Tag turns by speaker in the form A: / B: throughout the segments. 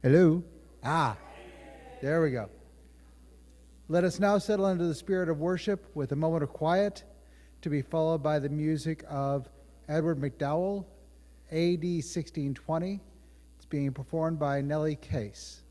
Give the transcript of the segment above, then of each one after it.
A: Hello? There we go. Let us now settle into the spirit of worship with a moment of quiet, to be followed by the music of Edward McDowell, AD 1620. It's being performed by Nellie Case.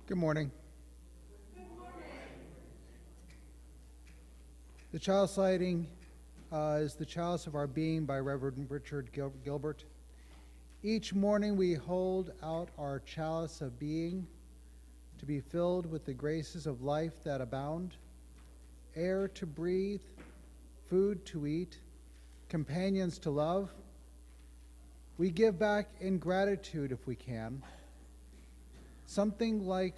A: Good morning. The chalice lighting is The Chalice of Our Being by Reverend Richard Gilbert. Each morning we hold out our chalice of being to be filled with the graces of life that abound, air to breathe, food to eat, companions to love, We give back in gratitude if we can, something like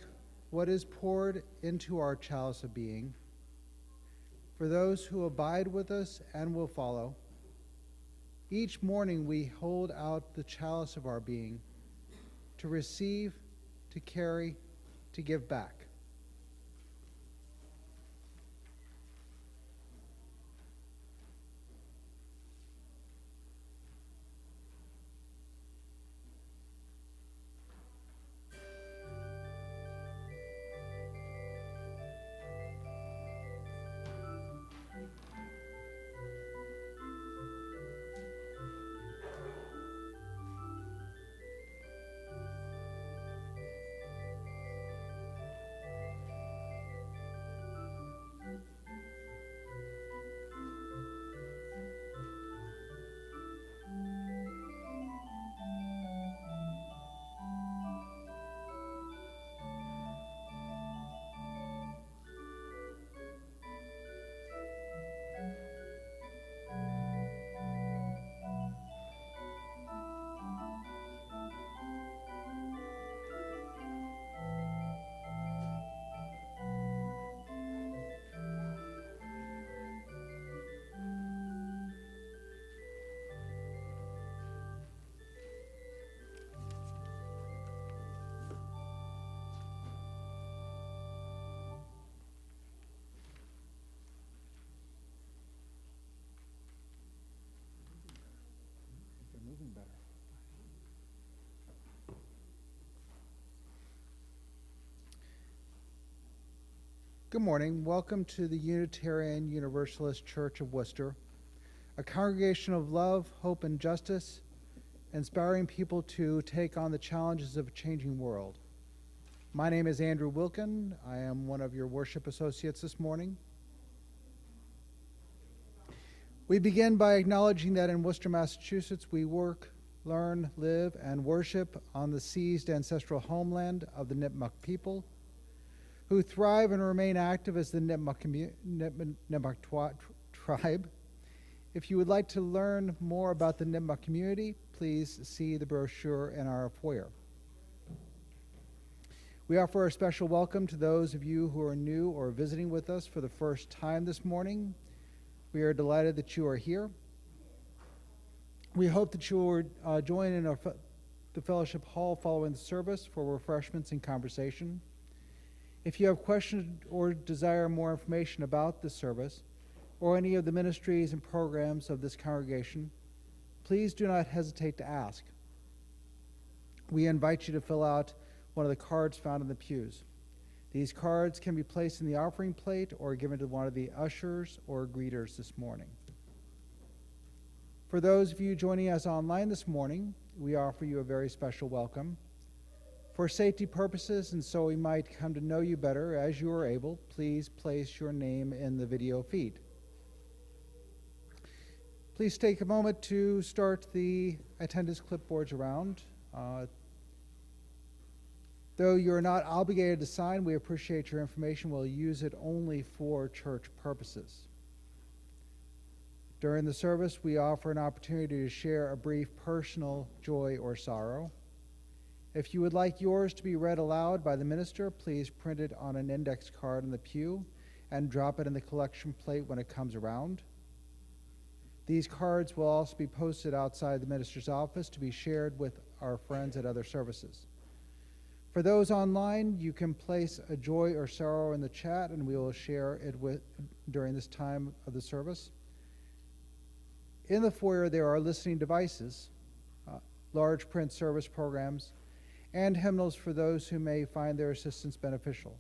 A: what is poured into our chalice of being, for those who abide with us and will follow. Each morning we hold out the chalice of our being to receive, to carry, to give back. Good morning. Welcome to the Unitarian Universalist Church of Worcester, a congregation of love, hope, and justice, inspiring people to take on the challenges of a changing world. My name is Andrew Wilkin. I am one of your worship associates this morning. We begin by acknowledging that in Worcester, Massachusetts, we work, learn, live, and worship on the seized ancestral homeland of the Nipmuc people, who thrive and remain active as the Nipmuc tribe. If you would like to learn more about the Nipmuc community, please see the brochure in our foyer. We offer a special welcome to those of you who are new or visiting with us for the first time this morning. We are delighted that you are here. We hope that you will join in the fellowship hall following the service for refreshments and conversation. If you have questions or desire more information about this service or any of the ministries and programs of this congregation, please do not hesitate to ask. We invite you to fill out one of the cards found in the pews. These cards can be placed in the offering plate or given to one of the ushers or greeters this morning. For those of you joining us online this morning, we offer you a very special welcome. For safety purposes, and so we might come to know you better as you are able, please place your name in the video feed. Please take a moment to start the attendance clipboards around. Though you're not obligated to sign, we appreciate your information. We'll use it only for church purposes. During the service, we offer an opportunity to share a brief personal joy or sorrow. If you would like yours to be read aloud by the minister, please print it on an index card in the pew and drop it in the collection plate when it comes around. These cards will also be posted outside the minister's office to be shared with our friends at other services. For those online, you can place a joy or sorrow in the chat and we will share it during this time of the service. In the foyer, there are listening devices, large print service programs, and hymnals for those who may find their assistance beneficial.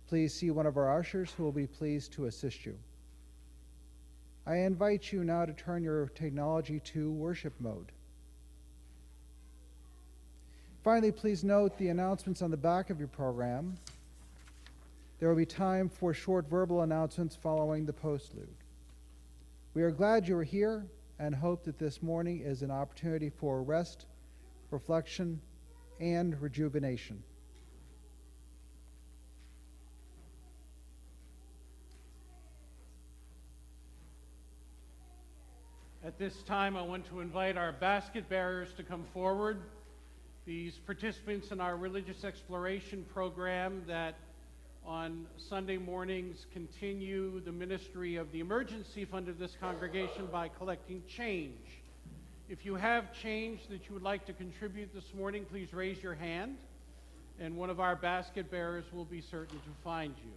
A: Please see one of our ushers who will be pleased to assist you. I invite you now to turn your technology to worship mode. Finally, please note the announcements on the back of your program. There will be time for short verbal announcements following the postlude. We are glad you are here and hope that this morning is an opportunity for rest, reflection, and rejuvenation.
B: At this time, I want to invite our basket bearers to come forward. These participants in our religious exploration program that on Sunday mornings continue the ministry of the emergency fund of this congregation by collecting change. If you have change that you would like to contribute this morning, please raise your hand, and one of our basket bearers will be certain to find you.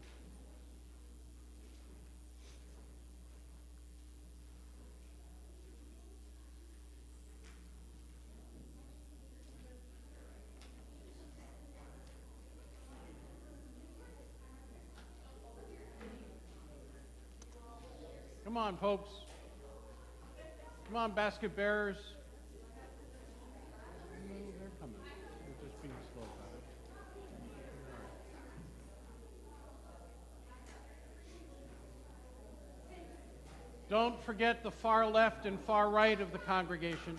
B: Come on, folks. Come on, basket bearers. No, they're coming. They're just being slow about it. Don't forget the far left and far right of the congregation.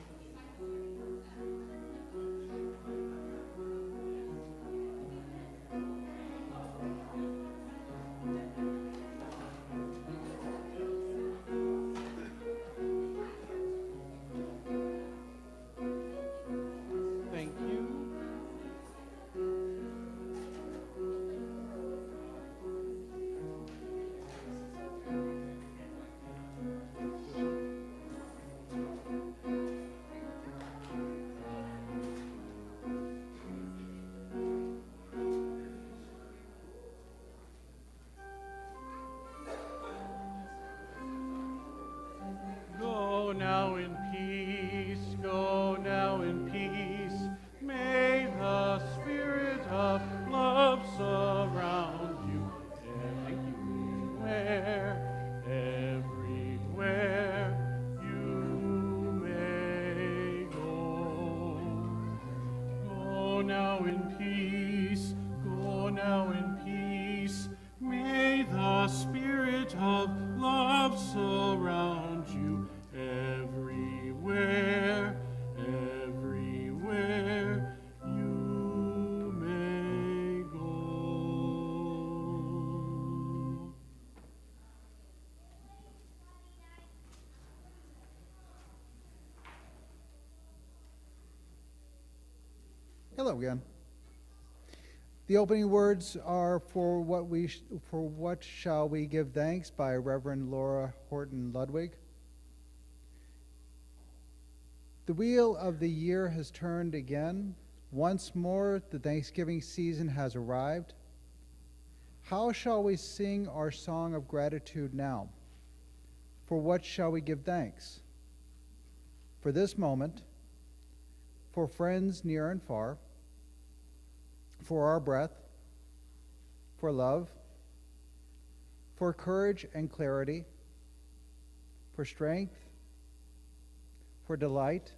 B: Go now in peace, go now in peace. May the spirit of love surround you everywhere you may go. Go now in peace, go now in peace. May the spirit of love surround you everywhere, everywhere you may go.
A: Hello again. The opening words are for what shall we give thanks by Reverend Laura Horton Ludwig. The wheel of the year has turned again. Once more, the Thanksgiving season has arrived. How shall we sing our song of gratitude now? For what shall we give thanks? For this moment, for friends near and far, for our breath, for love, for courage and clarity, for strength, for delight,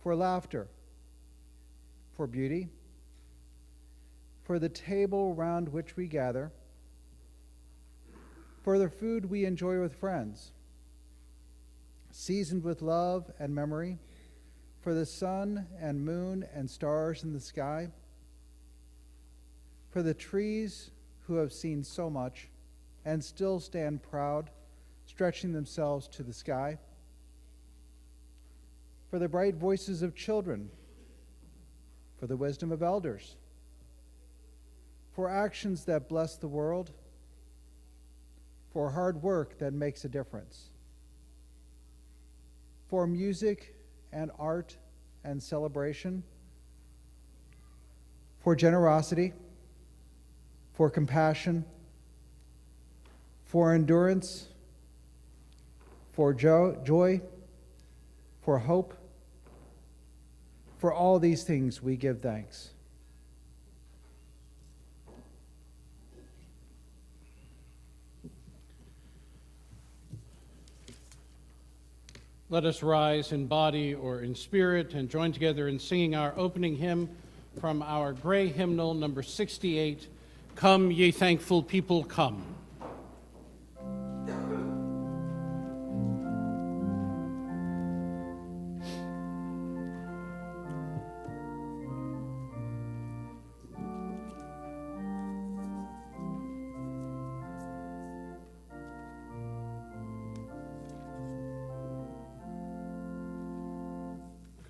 A: for laughter, for beauty, for the table round which we gather, for the food we enjoy with friends, seasoned with love and memory, for the sun and moon and stars in the sky, for the trees who have seen so much and still stand proud, stretching themselves to the sky, for the bright voices of children, for the wisdom of elders, for actions that bless the world, for hard work that makes a difference, for music and art and celebration, for generosity, for compassion, for endurance, for joy, for hope. For all these things we give thanks.
B: Let us rise in body or in spirit and join together in singing our opening hymn from our gray hymnal number 68, Come Ye Thankful People, Come.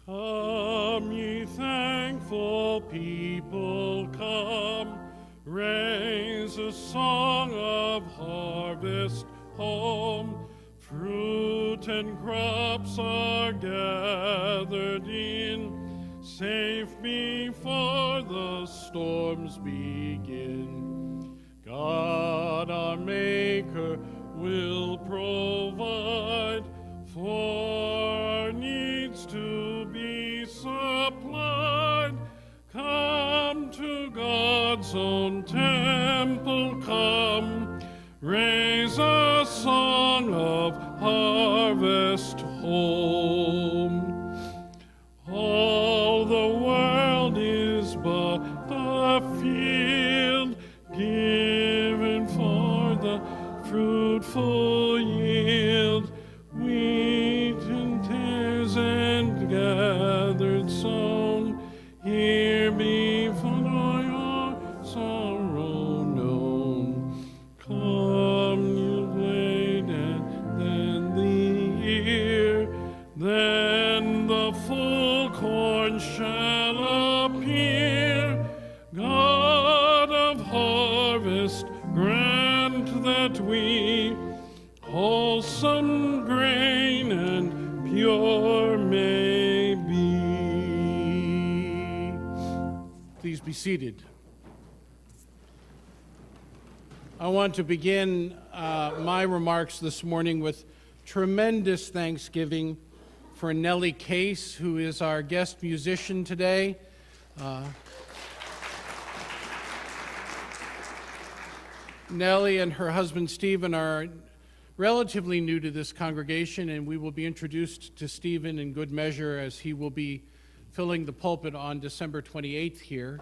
C: Come, ye thankful people, come, raise a song of harvest home. Fruit and crops are gathered in, safe before the storms begin. God our Maker will provide for our needs to be supplied. Come to God's own temple, come, raise a song of harvest home. All the world is but a field given for the fruitful yield. Wheat and tares and gathered sown, here before your sorrow known. Come, you blade, and then the ear, then the full corn shall appear. God of harvest, grant that we wholesome grain and pure may be.
B: Please be seated. I want to begin my remarks this morning with tremendous thanksgiving for Nellie Case, who is our guest musician today. Nellie and her husband Stephen are relatively new to this congregation, and we will be introduced to Stephen in good measure as he will be filling the pulpit on December 28th here.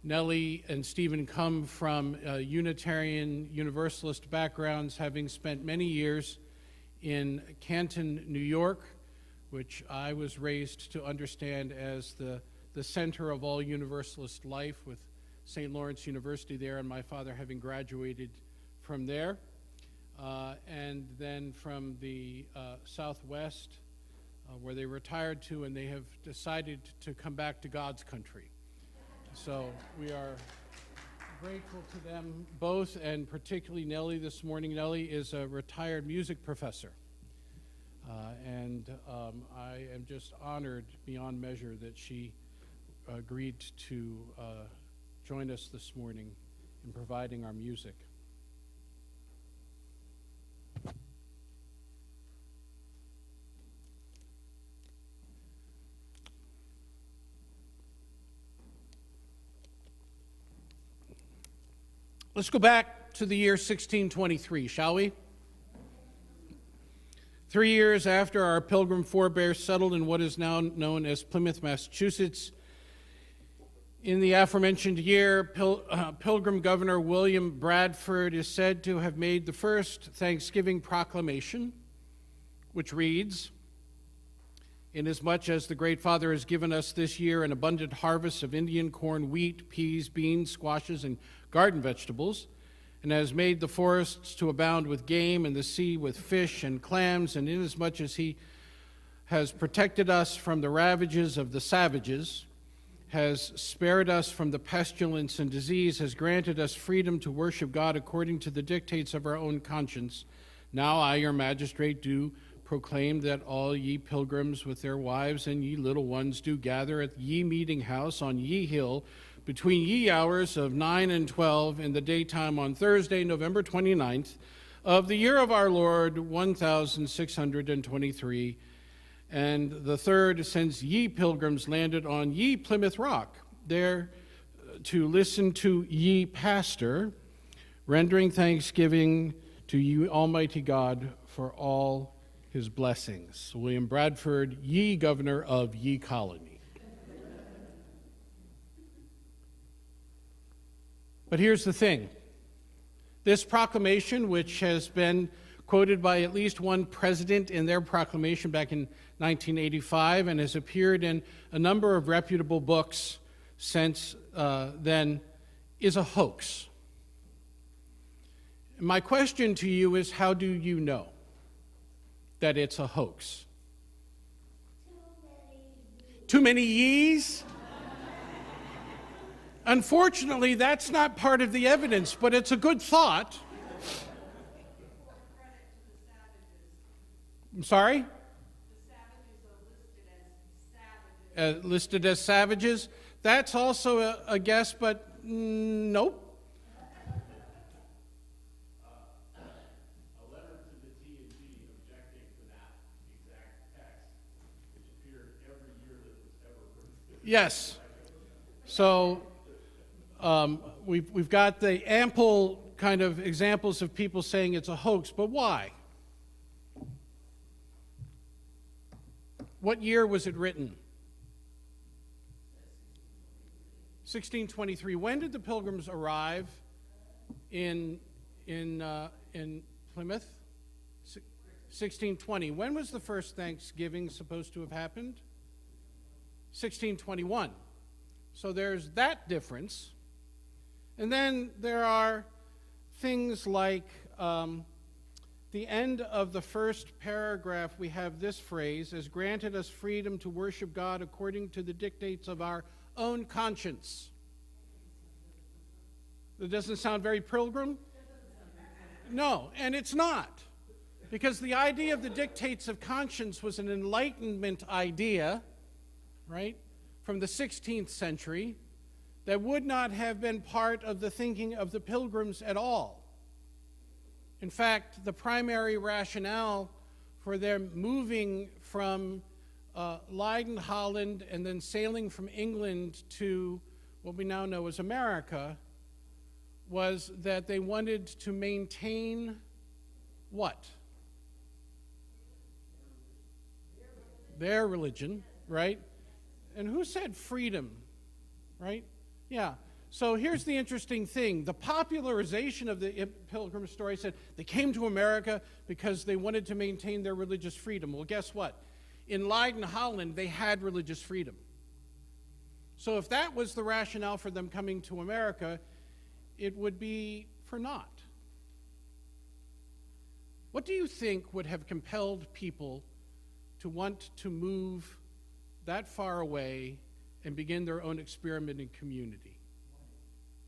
B: Nellie and Stephen come from Unitarian Universalist backgrounds, having spent many years in Canton, New York, which I was raised to understand as the center of all Universalist life, with St. Lawrence University there, and my father having graduated from there. And then from the Southwest, where they retired to, and they have decided to come back to God's country. So we are grateful to them both, and particularly Nellie this morning. Nellie is a retired music professor. And I am just honored beyond measure that she agreed to join us this morning in providing our music. Let's go back to the year 1623, shall we? 3 years after our Pilgrim forebears settled in what is now known as Plymouth, Massachusetts, in the aforementioned year, Pilgrim Governor William Bradford is said to have made the first Thanksgiving proclamation, which reads, "Inasmuch as the Great Father has given us this year an abundant harvest of Indian corn, wheat, peas, beans, squashes, and garden vegetables, and has made the forests to abound with game and the sea with fish and clams, and inasmuch as he has protected us from the ravages of the savages, has spared us from the pestilence and disease, has granted us freedom to worship God according to the dictates of our own conscience. Now I, your magistrate, do proclaim that all ye pilgrims with their wives and ye little ones do gather at ye meeting house on ye hill between ye hours of 9 and 12 in the daytime on Thursday, November 29th, of the year of our Lord, 1623, and the third since ye pilgrims landed on ye Plymouth Rock, there to listen to ye pastor, rendering thanksgiving to you Almighty God for all his blessings. William Bradford, ye governor of ye colony." But here's the thing. This proclamation, which has been quoted by at least one president in their proclamation back in 1985 and has appeared in a number of reputable books since then, is a hoax. My question to you is, how do you know that it's a hoax? Too many ye's? Unfortunately, that's not part of the evidence, but it's a good thought. I'm sorry? Listed as savages. That's also a guess, but nope.
C: A letter to the T&G objecting to that exact text, which appeared every year that it was ever produced.
B: Yes. So we've got the ample kind of examples of people saying it's a hoax, but why? What year was it written? 1623. When did the Pilgrims arrive in Plymouth? 1620. When was the first Thanksgiving supposed to have happened? 1621. So there's that difference. And then there are things like the end of the first paragraph, we have this phrase, has granted us freedom to worship God according to the dictates of our own conscience. That doesn't sound very pilgrim? No, and it's not. Because the idea of the dictates of conscience was an Enlightenment idea, right, from the 16th century that would not have been part of the thinking of the Pilgrims at all. In fact, the primary rationale for their moving from Leiden, Holland, and then sailing from England to what we now know as America was that they wanted to maintain what? Their religion, right? And who said freedom, right? Yeah. So here's the interesting thing. The popularization of the Pilgrim story said they came to America because they wanted to maintain their religious freedom. Well, guess what? In Leiden, Holland, they had religious freedom. So if that was the rationale for them coming to America, it would be for naught. What do you think would have compelled people to want to move that far away and begin their own experimenting community?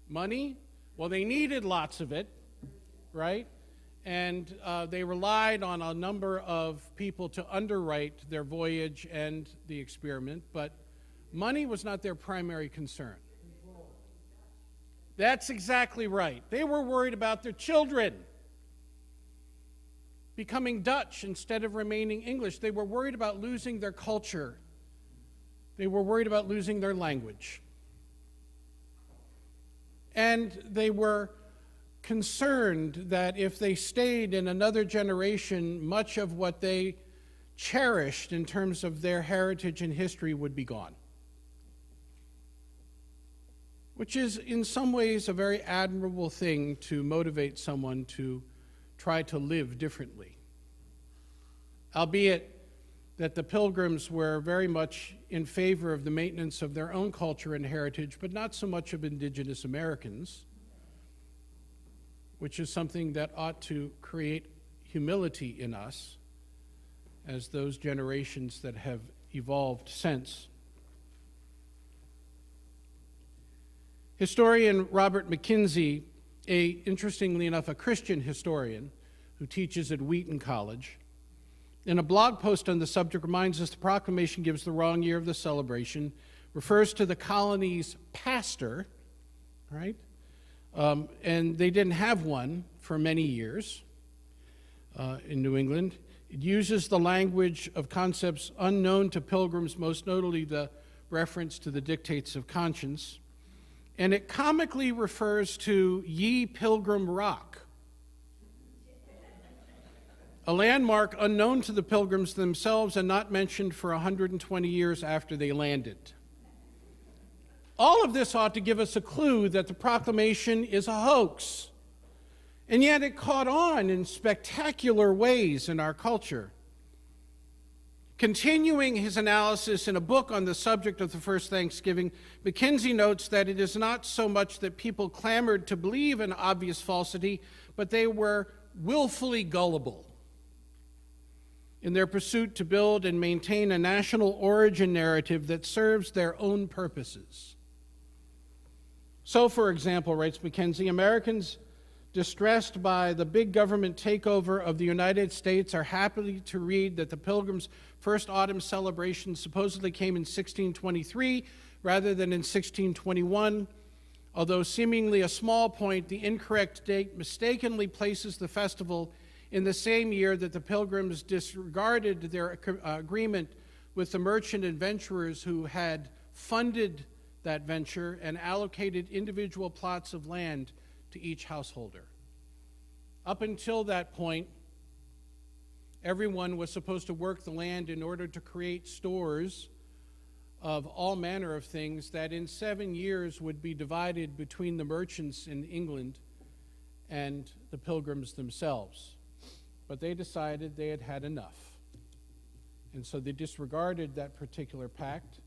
B: Money? Well, they needed lots of it, right? And they relied on a number of people to underwrite their voyage and the experiment, but money was not their primary concern. That's exactly right. They were worried about their children becoming Dutch instead of remaining English. They were worried about losing their culture. They were worried about losing their language. And they were concerned that if they stayed in another generation, much of what they cherished in terms of their heritage and history would be gone. Which is, in some ways, a very admirable thing to motivate someone to try to live differently. Albeit that the Pilgrims were very much in favor of the maintenance of their own culture and heritage, but not so much of indigenous Americans, which is something that ought to create humility in us as those generations that have evolved since. Historian Robert McKinsey, interestingly enough, a Christian historian who teaches at Wheaton College, in a blog post on the subject reminds us the proclamation gives the wrong year of the celebration, refers to the colony's pastor, right? And they didn't have one for many years in New England. It uses the language of concepts unknown to Pilgrims, most notably the reference to the dictates of conscience. And it comically refers to Ye Pilgrim Rock, a landmark unknown to the Pilgrims themselves and not mentioned for 120 years after they landed. All of this ought to give us a clue that the proclamation is a hoax. And yet it caught on in spectacular ways in our culture. Continuing his analysis in a book on the subject of the first Thanksgiving, McKinsey notes that it is not so much that people clamored to believe an obvious falsity, but they were willfully gullible. in their pursuit to build and maintain a national origin narrative that serves their own purposes. So, for example, writes Mackenzie, Americans distressed by the big government takeover of the United States are happy to read that the Pilgrims' first autumn celebration supposedly came in 1623 rather than in 1621. Although seemingly a small point, the incorrect date mistakenly places the festival in the same year that the Pilgrims disregarded their agreement with the merchant adventurers who had funded that venture and allocated individual plots of land to each householder. Up until that point, everyone was supposed to work the land in order to create stores of all manner of things that in 7 years would be divided between the merchants in England and the Pilgrims themselves. But they decided they had had enough. And so they disregarded that particular pact,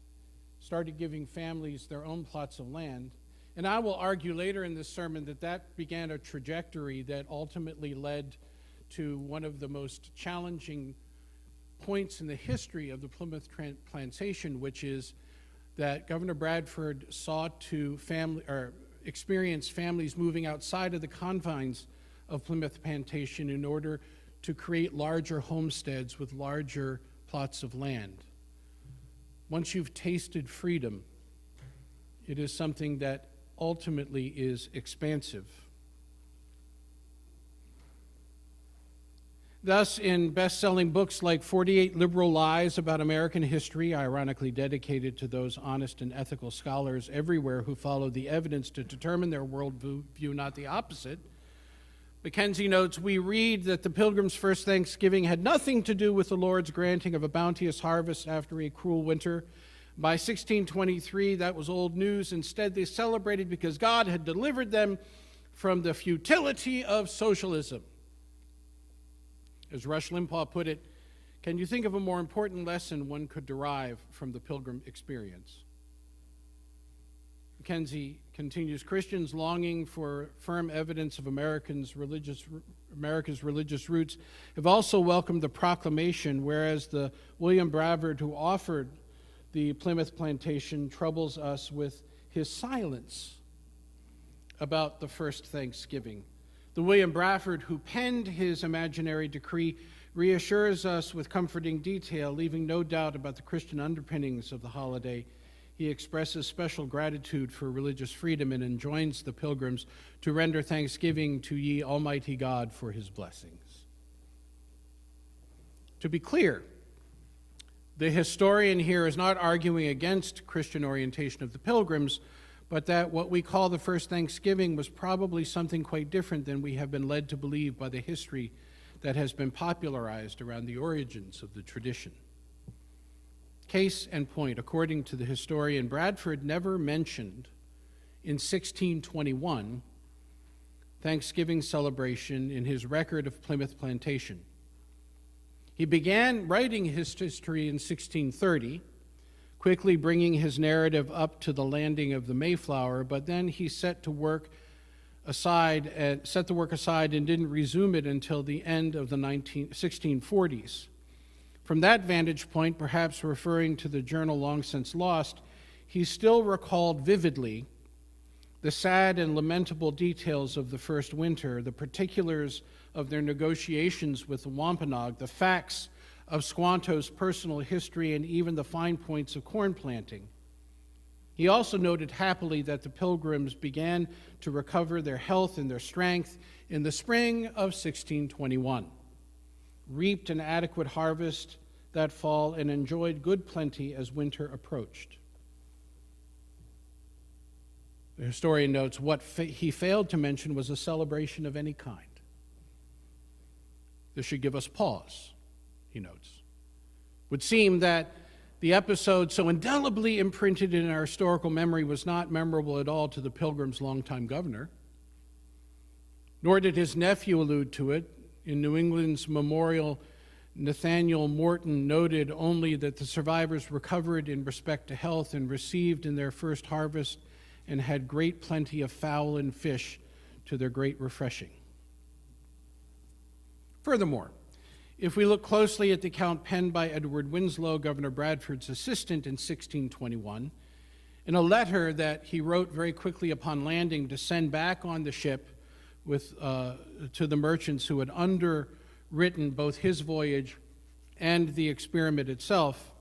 B: started giving families their own plots of land. And I will argue later in this sermon that that began a trajectory that ultimately led to one of the most challenging points in the history of the Plymouth Plantation, which is that Governor Bradford sought to experience families moving outside of the confines of Plymouth Plantation in order to create larger homesteads with larger plots of land. Once you've tasted freedom, it is something that ultimately is expansive. Thus, in best-selling books like 48 Liberal Lies About American History, ironically dedicated to those honest and ethical scholars everywhere who follow the evidence to determine their worldview, not the opposite, Mackenzie notes, we read that the Pilgrims' first Thanksgiving had nothing to do with the Lord's granting of a bounteous harvest after a cruel winter. By 1623, that was old news. Instead, they celebrated because God had delivered them from the futility of socialism. As Rush Limbaugh put it, can you think of a more important lesson one could derive from the Pilgrim experience? Mackenzie continues, Christians longing for firm evidence of America's religious roots have also welcomed the proclamation, whereas the William Bradford who offered the Plymouth Plantation troubles us with his silence about the first Thanksgiving. The William Bradford who penned his imaginary decree reassures us with comforting detail, leaving no doubt about the Christian underpinnings of the holiday. He expresses special gratitude for religious freedom and enjoins the Pilgrims to render thanksgiving to ye Almighty God for his blessings. To be clear, the historian here is not arguing against Christian orientation of the Pilgrims, but that what we call the first Thanksgiving was probably something quite different than we have been led to believe by the history that has been popularized around the origins of the tradition. Case in point, according to the historian, Bradford never mentioned in 1621 Thanksgiving celebration in his record of Plymouth Plantation. He began writing his history in 1630, quickly bringing his narrative up to the landing of the Mayflower, but then he set the work aside and didn't resume it until the end of the 1640s. From that vantage point, perhaps referring to the journal long since lost, he still recalled vividly the sad and lamentable details of the first winter, the particulars of their negotiations with the Wampanoag, the facts of Squanto's personal history, and even the fine points of corn planting. He also noted happily that the Pilgrims began to recover their health and their strength in the spring of 1621, reaped an adequate harvest that fall, and enjoyed good plenty as winter approached. The historian notes what he failed to mention was a celebration of any kind. This should give us pause, he notes. Would seem that the episode so indelibly imprinted in our historical memory was not memorable at all to the Pilgrims' longtime governor, nor did his nephew allude to it. In New England's memorial, Nathaniel Morton noted only that the survivors recovered in respect to health and received in their first harvest and had great plenty of fowl and fish to their great refreshing. Furthermore, If we look closely at the account penned by Edward Winslow, Governor Bradford's assistant in 1621, in a letter that he wrote very quickly upon landing to send back on the ship to the merchants who had underwritten both his voyage and the experiment itself,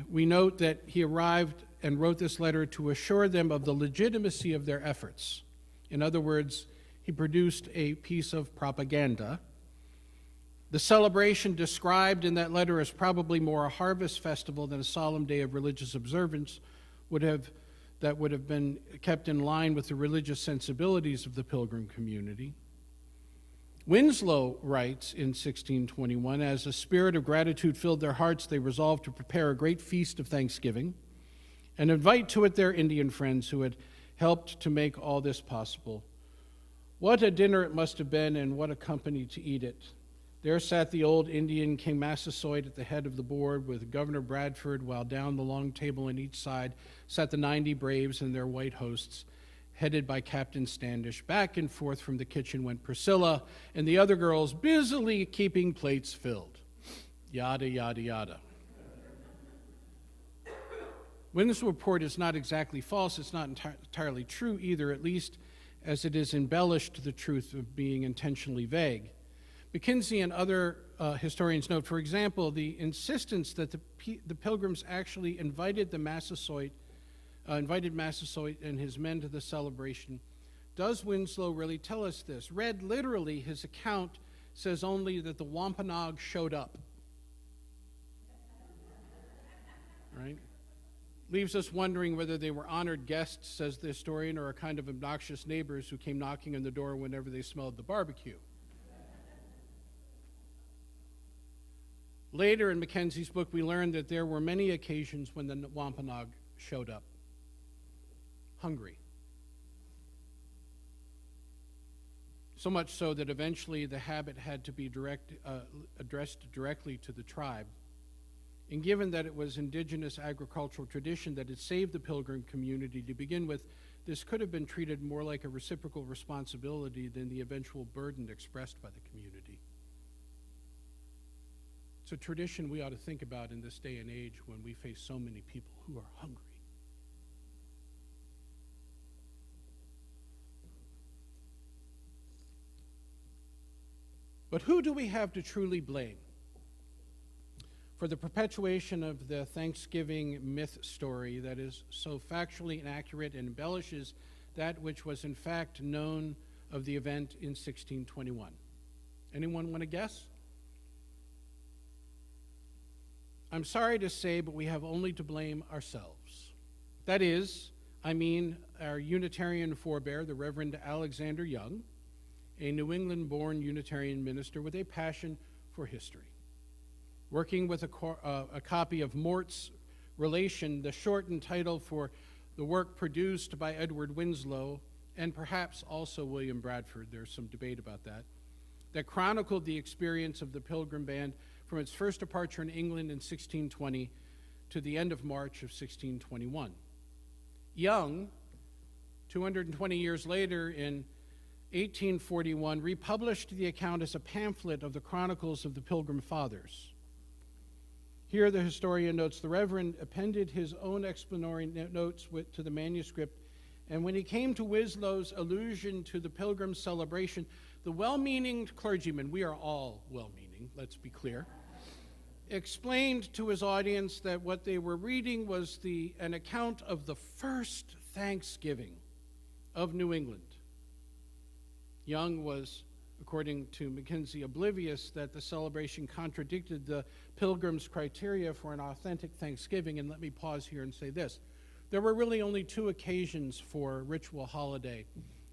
B: we note that he arrived and wrote this letter to assure them of the legitimacy of their efforts. In other words, he produced a piece of propaganda. The celebration described in that letter as probably more a harvest festival than a solemn day of religious observance that would have been kept in line with the religious sensibilities of the Pilgrim community. Winslow writes in 1621, as a spirit of gratitude filled their hearts, they resolved to prepare a great feast of thanksgiving and invite to it their Indian friends who had helped to make all this possible. What a dinner it must have been, and what a company to eat it. There sat the old Indian King Massasoit at the head of the board with Governor Bradford, while down the long table on each side sat the 90 braves and their white hosts, headed by Captain Standish. Back and forth from the kitchen went Priscilla and the other girls, busily keeping plates filled. Yada, yada, yada. When this report is not exactly false, it's not entirely true either, at least as it is embellished to the truth of being intentionally vague. McKinsey and other historians note, for example, the insistence that the Pilgrims actually invited Massasoit and his men to the celebration. Does Winslow really tell us this? Read literally, his account says only that the Wampanoag showed up. Right? Leaves us wondering whether they were honored guests, says the historian, or a kind of obnoxious neighbors who came knocking on the door whenever they smelled the barbecue. Later in Mackenzie's book, we learned that there were many occasions when the Wampanoag showed up, hungry. So much so that eventually the habit had to be addressed directly to the tribe. And given that it was indigenous agricultural tradition that had saved the Pilgrim community to begin with, this could have been treated more like a reciprocal responsibility than the eventual burden expressed by the community. It's a tradition we ought to think about in this day and age when we face so many people who are hungry. But who do we have to truly blame for the perpetuation of the Thanksgiving myth story that is so factually inaccurate and embellishes that which was in fact known of the event in 1621? Anyone want to guess? I'm sorry to say, but we have only to blame ourselves. That is, our Unitarian forebear, the Reverend Alexander Young, a New England-born Unitarian minister with a passion for history. Working with a copy of Mort's Relation, the shortened title for the work produced by Edward Winslow, and perhaps also William Bradford, there's some debate about that chronicled the experience of the Pilgrim Band from its first departure in England in 1620 to the end of March of 1621. Young, 220 years later in 1841, republished the account as a pamphlet of the Chronicles of the Pilgrim Fathers. Here the historian notes the Reverend appended his own explanatory notes to the manuscript, and when he came to Winslow's allusion to the Pilgrim celebration, the well-meaning clergyman, we are all well-meaning, let's be clear, explained to his audience that what they were reading was an account of the first Thanksgiving of New England. Young was, according to McKinsey, oblivious that the celebration contradicted the Pilgrim's criteria for an authentic Thanksgiving. And let me pause here and say this. There were really only two occasions for ritual holiday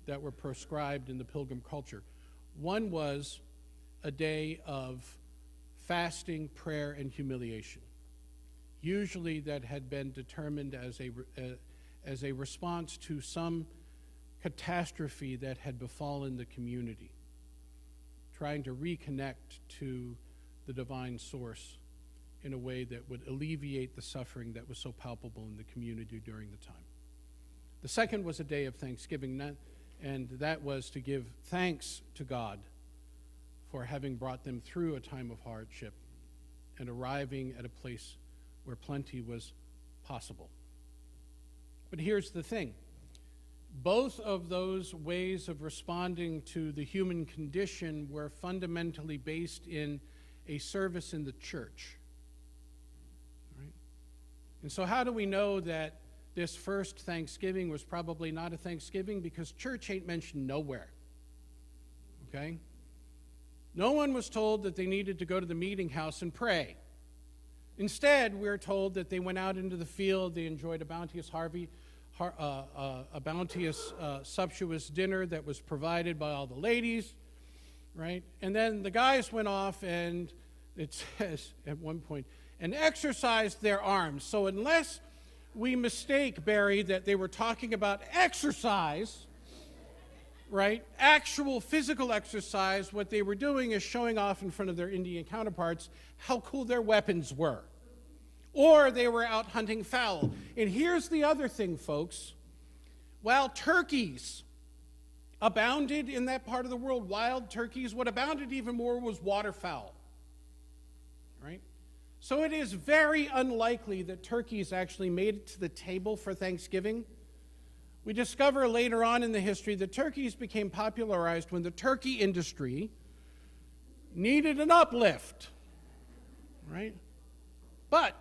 B: that were prescribed in the Pilgrim culture. One was a day of fasting, prayer, and humiliation. Usually that had been determined as a response to some catastrophe that had befallen the community, trying to reconnect to the divine source in a way that would alleviate the suffering that was so palpable in the community during the time. The second was a day of thanksgiving, and that was to give thanks to God for having brought them through a time of hardship and arriving at a place where plenty was possible. But here's the thing. Both of those ways of responding to the human condition were fundamentally based in a service in the church. Right? And so how do we know that this first Thanksgiving was probably not a Thanksgiving? Because church ain't mentioned nowhere. Okay? No one was told that they needed to go to the meeting house and pray. Instead, we're told that they went out into the field, they enjoyed a bounteous sumptuous dinner that was provided by all the ladies, right? And then the guys went off and, it says at one point, and exercised their arms. So unless we mistake, Barry, that they were talking about exercise, right, actual physical exercise, what they were doing is showing off in front of their Indian counterparts how cool their weapons were. Or they were out hunting fowl. And here's the other thing, folks. While turkeys abounded in that part of the world, wild turkeys, what abounded even more was waterfowl. Right? So it is very unlikely that turkeys actually made it to the table for Thanksgiving. We discover later on in the history that turkeys became popularized when the turkey industry needed an uplift. Right? But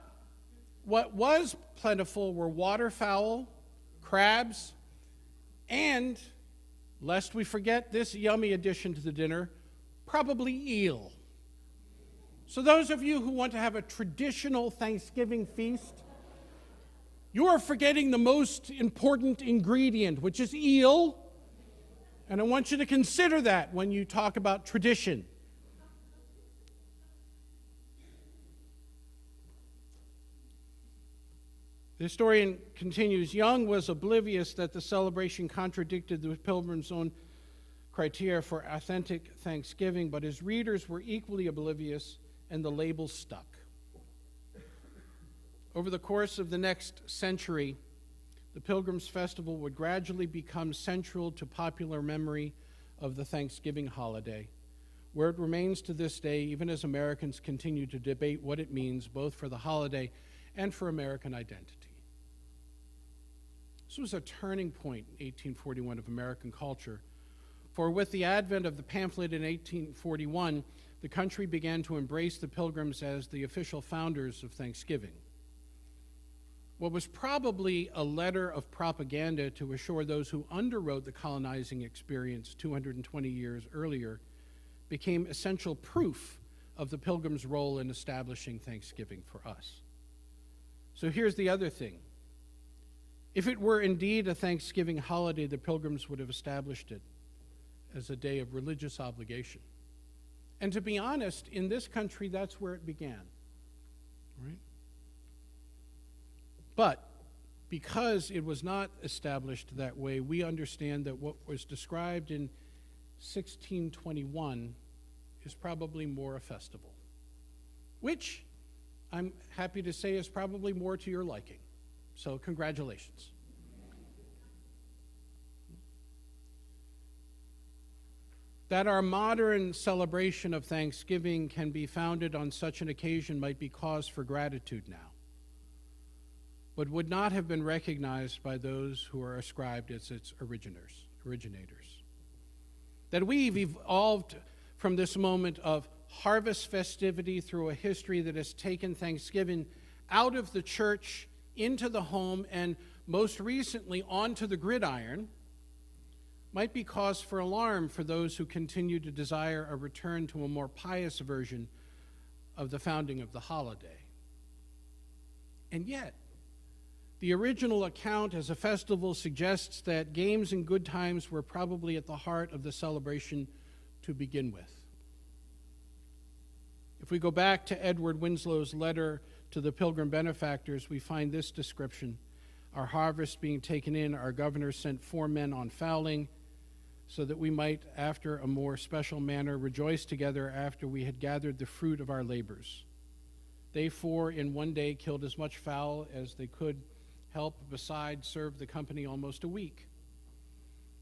B: what was plentiful were waterfowl, crabs, and, lest we forget this yummy addition to the dinner, probably eel. So those of you who want to have a traditional Thanksgiving feast, you are forgetting the most important ingredient, which is eel. And I want you to consider that when you talk about tradition. The historian continues, Young was oblivious that the celebration contradicted the Pilgrim's own criteria for authentic Thanksgiving, but his readers were equally oblivious, and the label stuck. Over the course of the next century, the Pilgrims' Festival would gradually become central to popular memory of the Thanksgiving holiday, where it remains to this day, even as Americans continue to debate what it means both for the holiday and for American identity. This was a turning point in 1841 of American culture, for with the advent of the pamphlet in 1841, the country began to embrace the Pilgrims as the official founders of Thanksgiving. What was probably a letter of propaganda to assure those who underwrote the colonizing experience 220 years earlier became essential proof of the Pilgrims' role in establishing Thanksgiving for us. So here's the other thing. If it were indeed a Thanksgiving holiday, the Pilgrims would have established it as a day of religious obligation. And to be honest, in this country, that's where it began. Right? But because it was not established that way, we understand that what was described in 1621 is probably more a festival, which I'm happy to say is probably more to your liking. So congratulations. That our modern celebration of Thanksgiving can be founded on such an occasion might be cause for gratitude now, but would not have been recognized by those who are ascribed as its originators. That we've evolved from this moment of harvest festivity through a history that has taken Thanksgiving out of the church into the home, and most recently onto the gridiron, might be cause for alarm for those who continue to desire a return to a more pious version of the founding of the holiday. And yet, the original account as a festival suggests that games and good times were probably at the heart of the celebration to begin with. If we go back to Edward Winslow's letter to the Pilgrim benefactors, we find this description. Our harvest being taken in, our governor sent 4 men on fowling, so that we might, after a more special manner, rejoice together after we had gathered the fruit of our labors. They 4 in one day killed as much fowl as they could help, besides served the company almost a week.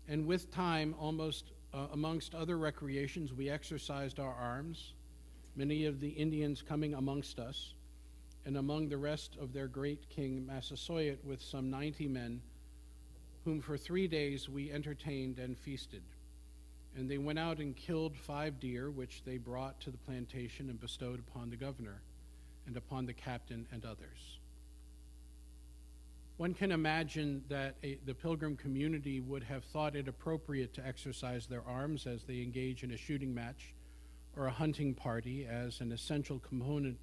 B: And with time, almost Amongst other recreations, we exercised our arms, many of the Indians coming amongst us, and among the rest of their great king Massasoit with some 90 men, whom for 3 days we entertained and feasted. And they went out and killed 5 deer, which they brought to the plantation and bestowed upon the governor and upon the captain and others. One can imagine that the Pilgrim community would have thought it appropriate to exercise their arms as they engage in a shooting match or a hunting party as an essential component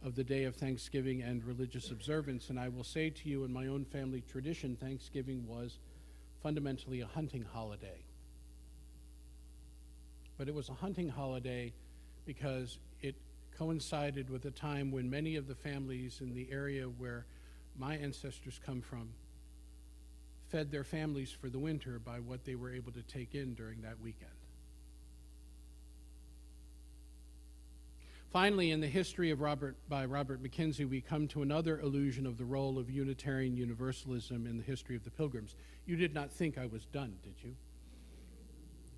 B: of the day of Thanksgiving and religious observance. And I will say to you, in my own family tradition, Thanksgiving was fundamentally a hunting holiday. But it was a hunting holiday because it coincided with a time when many of the families in the area where my ancestors come from fed their families for the winter by what they were able to take in during that weekend. Finally, in the history of Robert McKenzie, we come to another illusion of the role of Unitarian Universalism in the history of the Pilgrims. You did not think I was done, did you?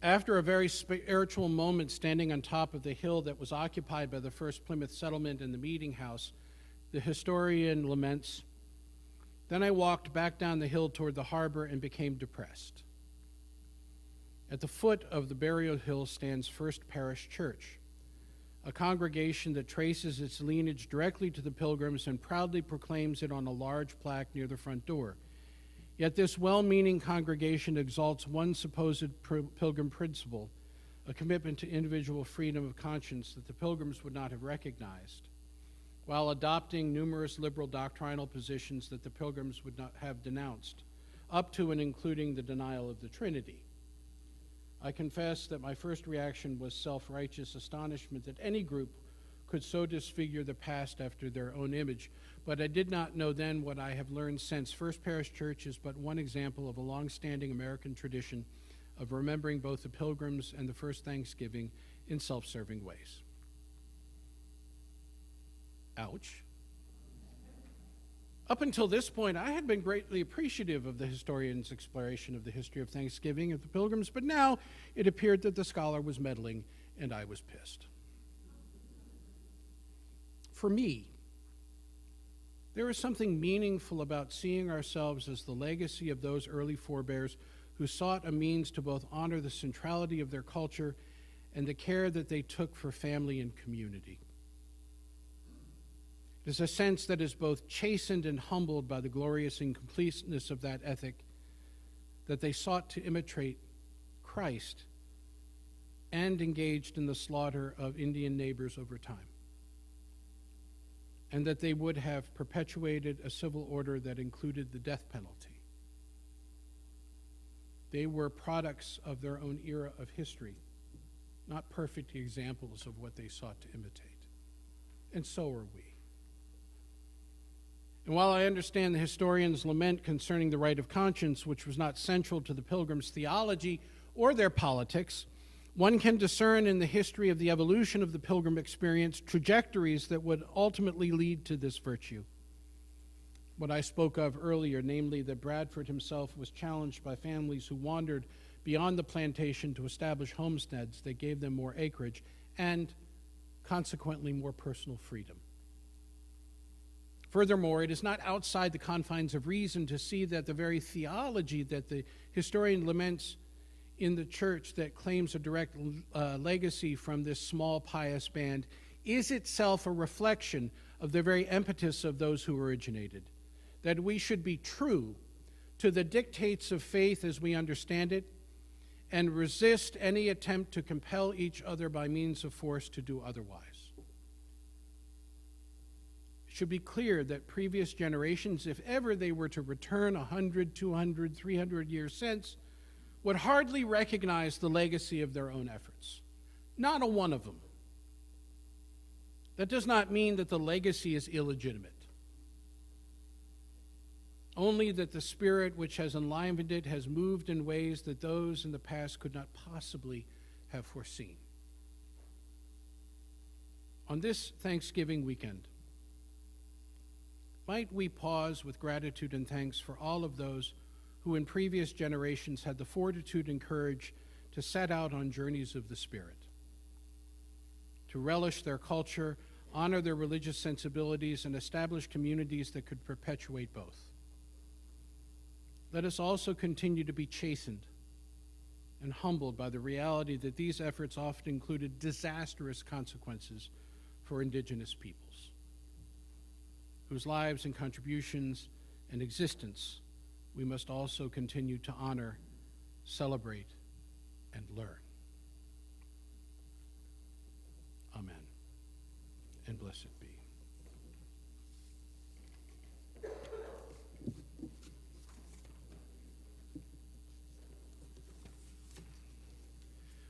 B: After a very spiritual moment standing on top of the hill that was occupied by the first Plymouth settlement and the meeting house, the historian laments, "Then I walked back down the hill toward the harbor and became depressed. At the foot of the burial hill stands First Parish Church, a congregation that traces its lineage directly to the Pilgrims and proudly proclaims it on a large plaque near the front door. Yet this well-meaning congregation exalts one supposed Pilgrim principle, a commitment to individual freedom of conscience that the Pilgrims would not have recognized, while adopting numerous liberal doctrinal positions that the Pilgrims would not have denounced, up to and including the denial of the Trinity. I confess that my first reaction was self-righteous astonishment that any group could so disfigure the past after their own image, but I did not know then what I have learned since. First Parish Church is but one example of a long-standing American tradition of remembering both the Pilgrims and the first Thanksgiving in self-serving ways." Ouch. Up until this point, I had been greatly appreciative of the historian's exploration of the history of Thanksgiving of the Pilgrims, but now it appeared that the scholar was meddling, and I was pissed. For me, there is something meaningful about seeing ourselves as the legacy of those early forebears who sought a means to both honor the centrality of their culture and the care that they took for family and community. It is a sense that is both chastened and humbled by the glorious incompleteness of that ethic, that they sought to imitate Christ and engaged in the slaughter of Indian neighbors over time, and that they would have perpetuated a civil order that included the death penalty. They were products of their own era of history, not perfect examples of what they sought to imitate. And so are we. And while I understand the historian's lament concerning the right of conscience, which was not central to the Pilgrims' theology or their politics, one can discern in the history of the evolution of the Pilgrim experience trajectories that would ultimately lead to this virtue. What I spoke of earlier, namely that Bradford himself was challenged by families who wandered beyond the plantation to establish homesteads that gave them more acreage and, consequently, more personal freedom. Furthermore, it is not outside the confines of reason to see that the very theology that the historian laments in the church that claims a direct legacy from this small pious band is itself a reflection of the very impetus of those who originated, that we should be true to the dictates of faith as we understand it and resist any attempt to compel each other by means of force to do otherwise. It should be clear that previous generations, if ever they were to return 100, 200, 300 years since, would hardly recognize the legacy of their own efforts. Not a one of them. That does not mean that the legacy is illegitimate. Only that the spirit which has enlivened it has moved in ways that those in the past could not possibly have foreseen. On this Thanksgiving weekend, might we pause with gratitude and thanks for all of those who in previous generations had the fortitude and courage to set out on journeys of the Spirit, to relish their culture, honor their religious sensibilities, and establish communities that could perpetuate both. Let us also continue to be chastened and humbled by the reality that these efforts often included disastrous consequences for indigenous peoples, whose lives and contributions and existence we must also continue to honor, celebrate, and learn. Amen, and blessed be.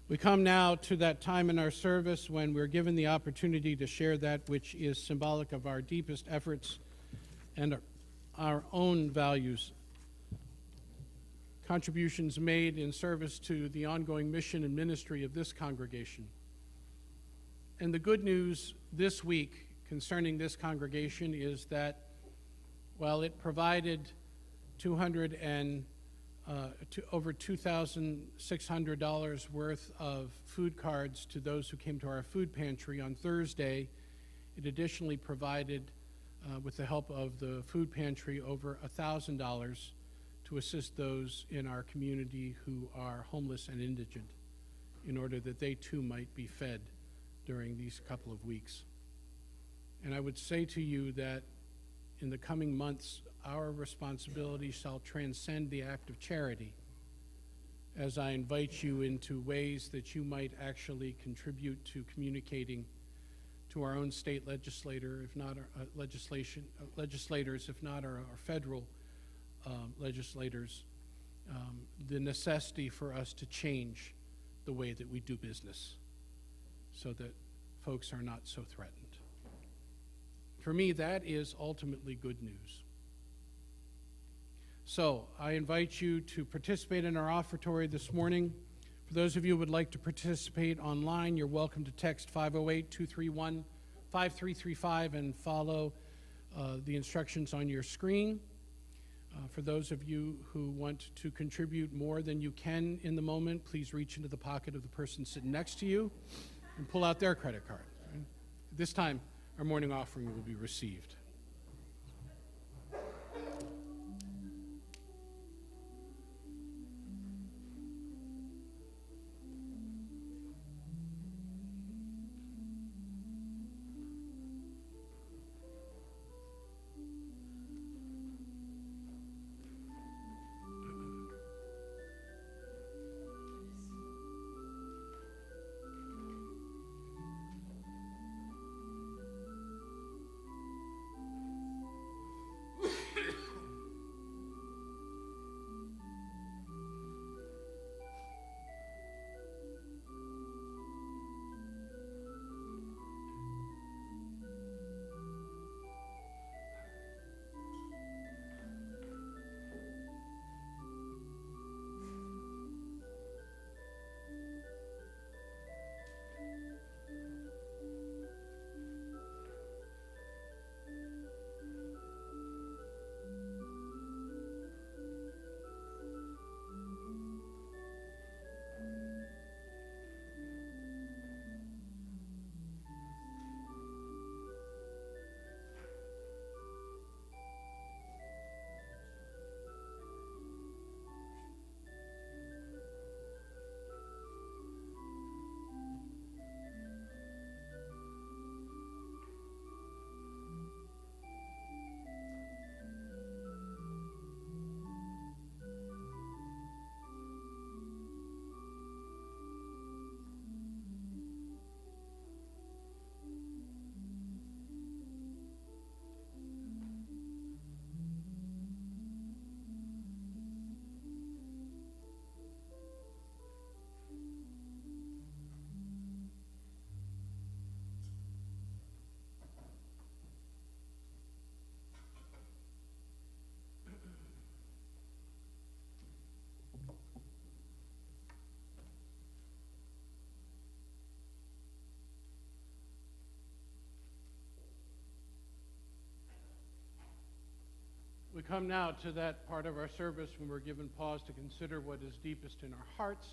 B: We come now to that time in our service when we're given the opportunity to share that which is symbolic of our deepest efforts and our own values, contributions made in service to the ongoing mission and ministry of this congregation. And the good news this week concerning this congregation is that while it provided over $2,600 worth of food cards to those who came to our food pantry on Thursday, it additionally provided, with the help of the food pantry, over $1,000 to assist those in our community who are homeless and indigent, in order that they too might be fed during these couple of weeks. And I would say to you that in the coming months, our responsibility shall transcend the act of charity, as I invite you into ways that you might actually contribute to communicating to our own state legislator, if not our legislators, if not our federal legislators, the necessity for us to change the way that we do business so that folks are not so threatened. For me, that is ultimately good news. So I invite you to participate in our offertory this morning. For those of you who would like to participate online, you're welcome to text 508-231-5335 and follow the instructions on your screen. For those of you who want to contribute more than you can in the moment, please reach into the pocket of the person sitting next to you and pull out their credit card. At this time, our morning offering will be received. We come now to that part of our service when we're given pause to consider what is deepest in our hearts,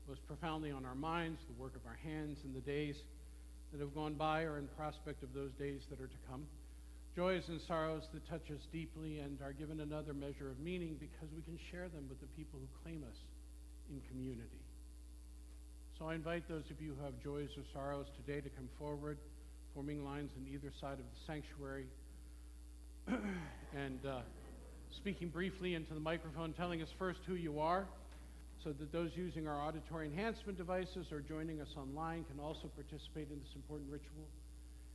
B: most profoundly on our minds, the work of our hands in the days that have gone by or in prospect of those days that are to come. Joys and sorrows that touch us deeply and are given another measure of meaning because we can share them with the people who claim us in community. So I invite those of you who have joys or sorrows today to come forward, forming lines on either side of the sanctuary, and speaking briefly into the microphone, telling us first who you are, so that those using our auditory enhancement devices or joining us online can also participate in this important ritual,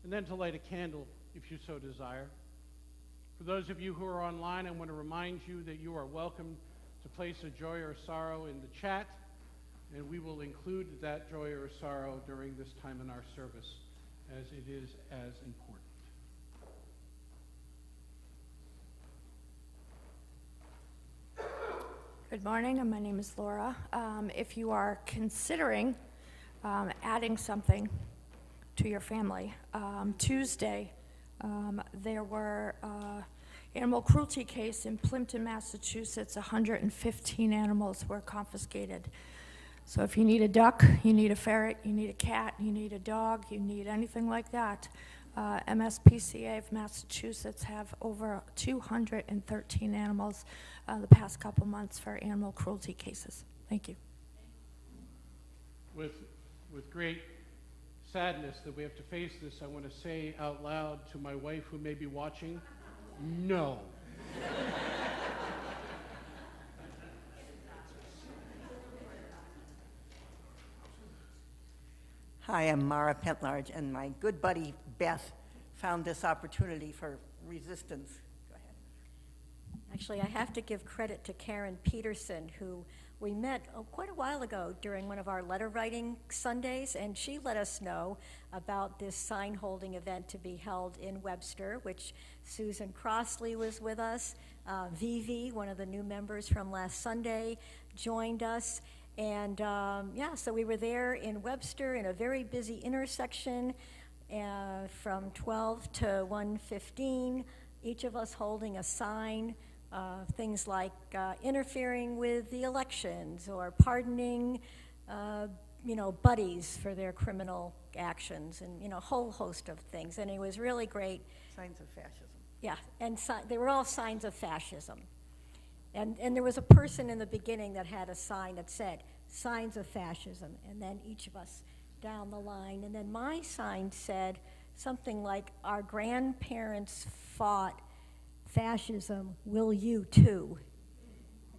B: and then to light a candle if you so desire. For those of you who are online, I want to remind you that you are welcome to place a joy or sorrow in the chat, and we will include that joy or sorrow during this time in our service, as it is as important.
D: Good morning, and my name is Laura. If you are considering adding something to your family, Tuesday there were animal cruelty case in Plimpton, Massachusetts. 115 animals were confiscated. So if you need a duck, you need a ferret, you need a cat, you need a dog, you need anything like that, MSPCA of Massachusetts have over 213 animals the past couple months for animal cruelty cases. Thank you.
B: With great sadness that we have to face this, I want to say out loud to my wife who may be watching, no.
E: Hi, I'm Mara Pentlarge, and my good buddy Beth found this opportunity for resistance. Go ahead.
F: Actually, I have to give credit to Karen Peterson, who we met quite a while ago during one of our letter writing Sundays, and she let us know about this sign holding event to be held in Webster, which Susan Crossley was with us. Vivi, one of the new members from last Sunday, joined us. And so we were there in Webster in a very busy intersection from 12 to 1:15, each of us holding a sign, things like interfering with the elections or pardoning, buddies for their criminal actions, and, a whole host of things. And it was really great.
E: Signs of fascism.
F: Yeah, and they were all signs of fascism. And there was a person in the beginning that had a sign that said, signs of fascism, and then each of us down the line. And then my sign said something like, our grandparents fought fascism, will you too?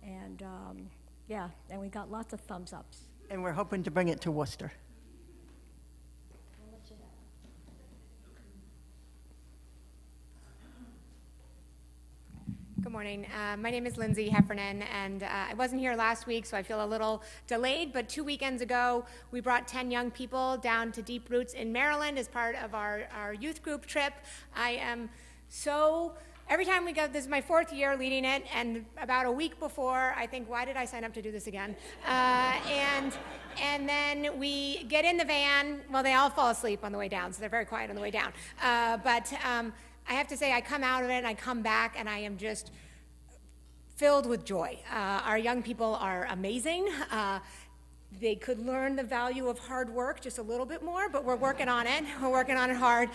F: And and we got lots of thumbs ups.
E: And we're hoping to bring it to Worcester.
G: Good morning. My name is Lindsay Heffernan, and I wasn't here last week, so I feel a little delayed, but 2 weekends ago, we brought 10 young people down to Deep Roots in Maryland as part of our youth group trip. I am every time we go, this is my 4th year leading it, and about a week before, I think, why did I sign up to do this again? And then we get in the van. Well, they all fall asleep on the way down, so they're very quiet on the way down. I have to say, I come out of it and I come back and I am just filled with joy. Our young people are amazing. They could learn the value of hard work just a little bit more, but we're working on it. We're working on it hard.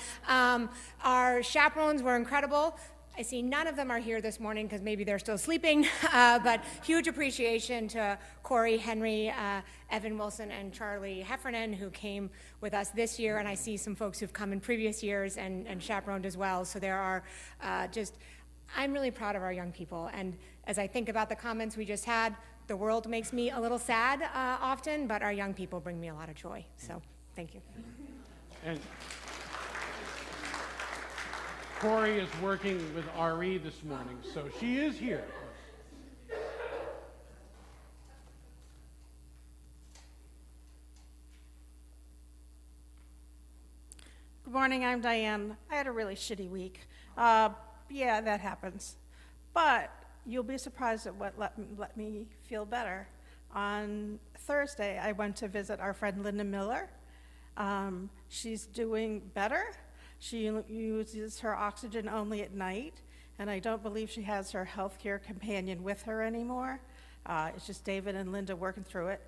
G: Our chaperones were incredible. I see none of them are here this morning because maybe they're still sleeping, but huge appreciation to Corey, Henry, Evan Wilson, and Charlie Heffernan, who came with us this year, and I see some folks who've come in previous years and chaperoned as well. So there are I'm really proud of our young people, and as I think about the comments we just had, the world makes me a little sad often, but our young people bring me a lot of joy. So thank you.
B: And Corey is working with RE this morning, so she is here.
H: Good morning, I'm Diane. I had a really shitty week. Yeah, that happens. But you'll be surprised at what let me feel better. On Thursday, I went to visit our friend Linda Miller. She's doing better. She uses her oxygen only at night, and I don't believe she has her healthcare companion with her anymore. It's just David and Linda working through it.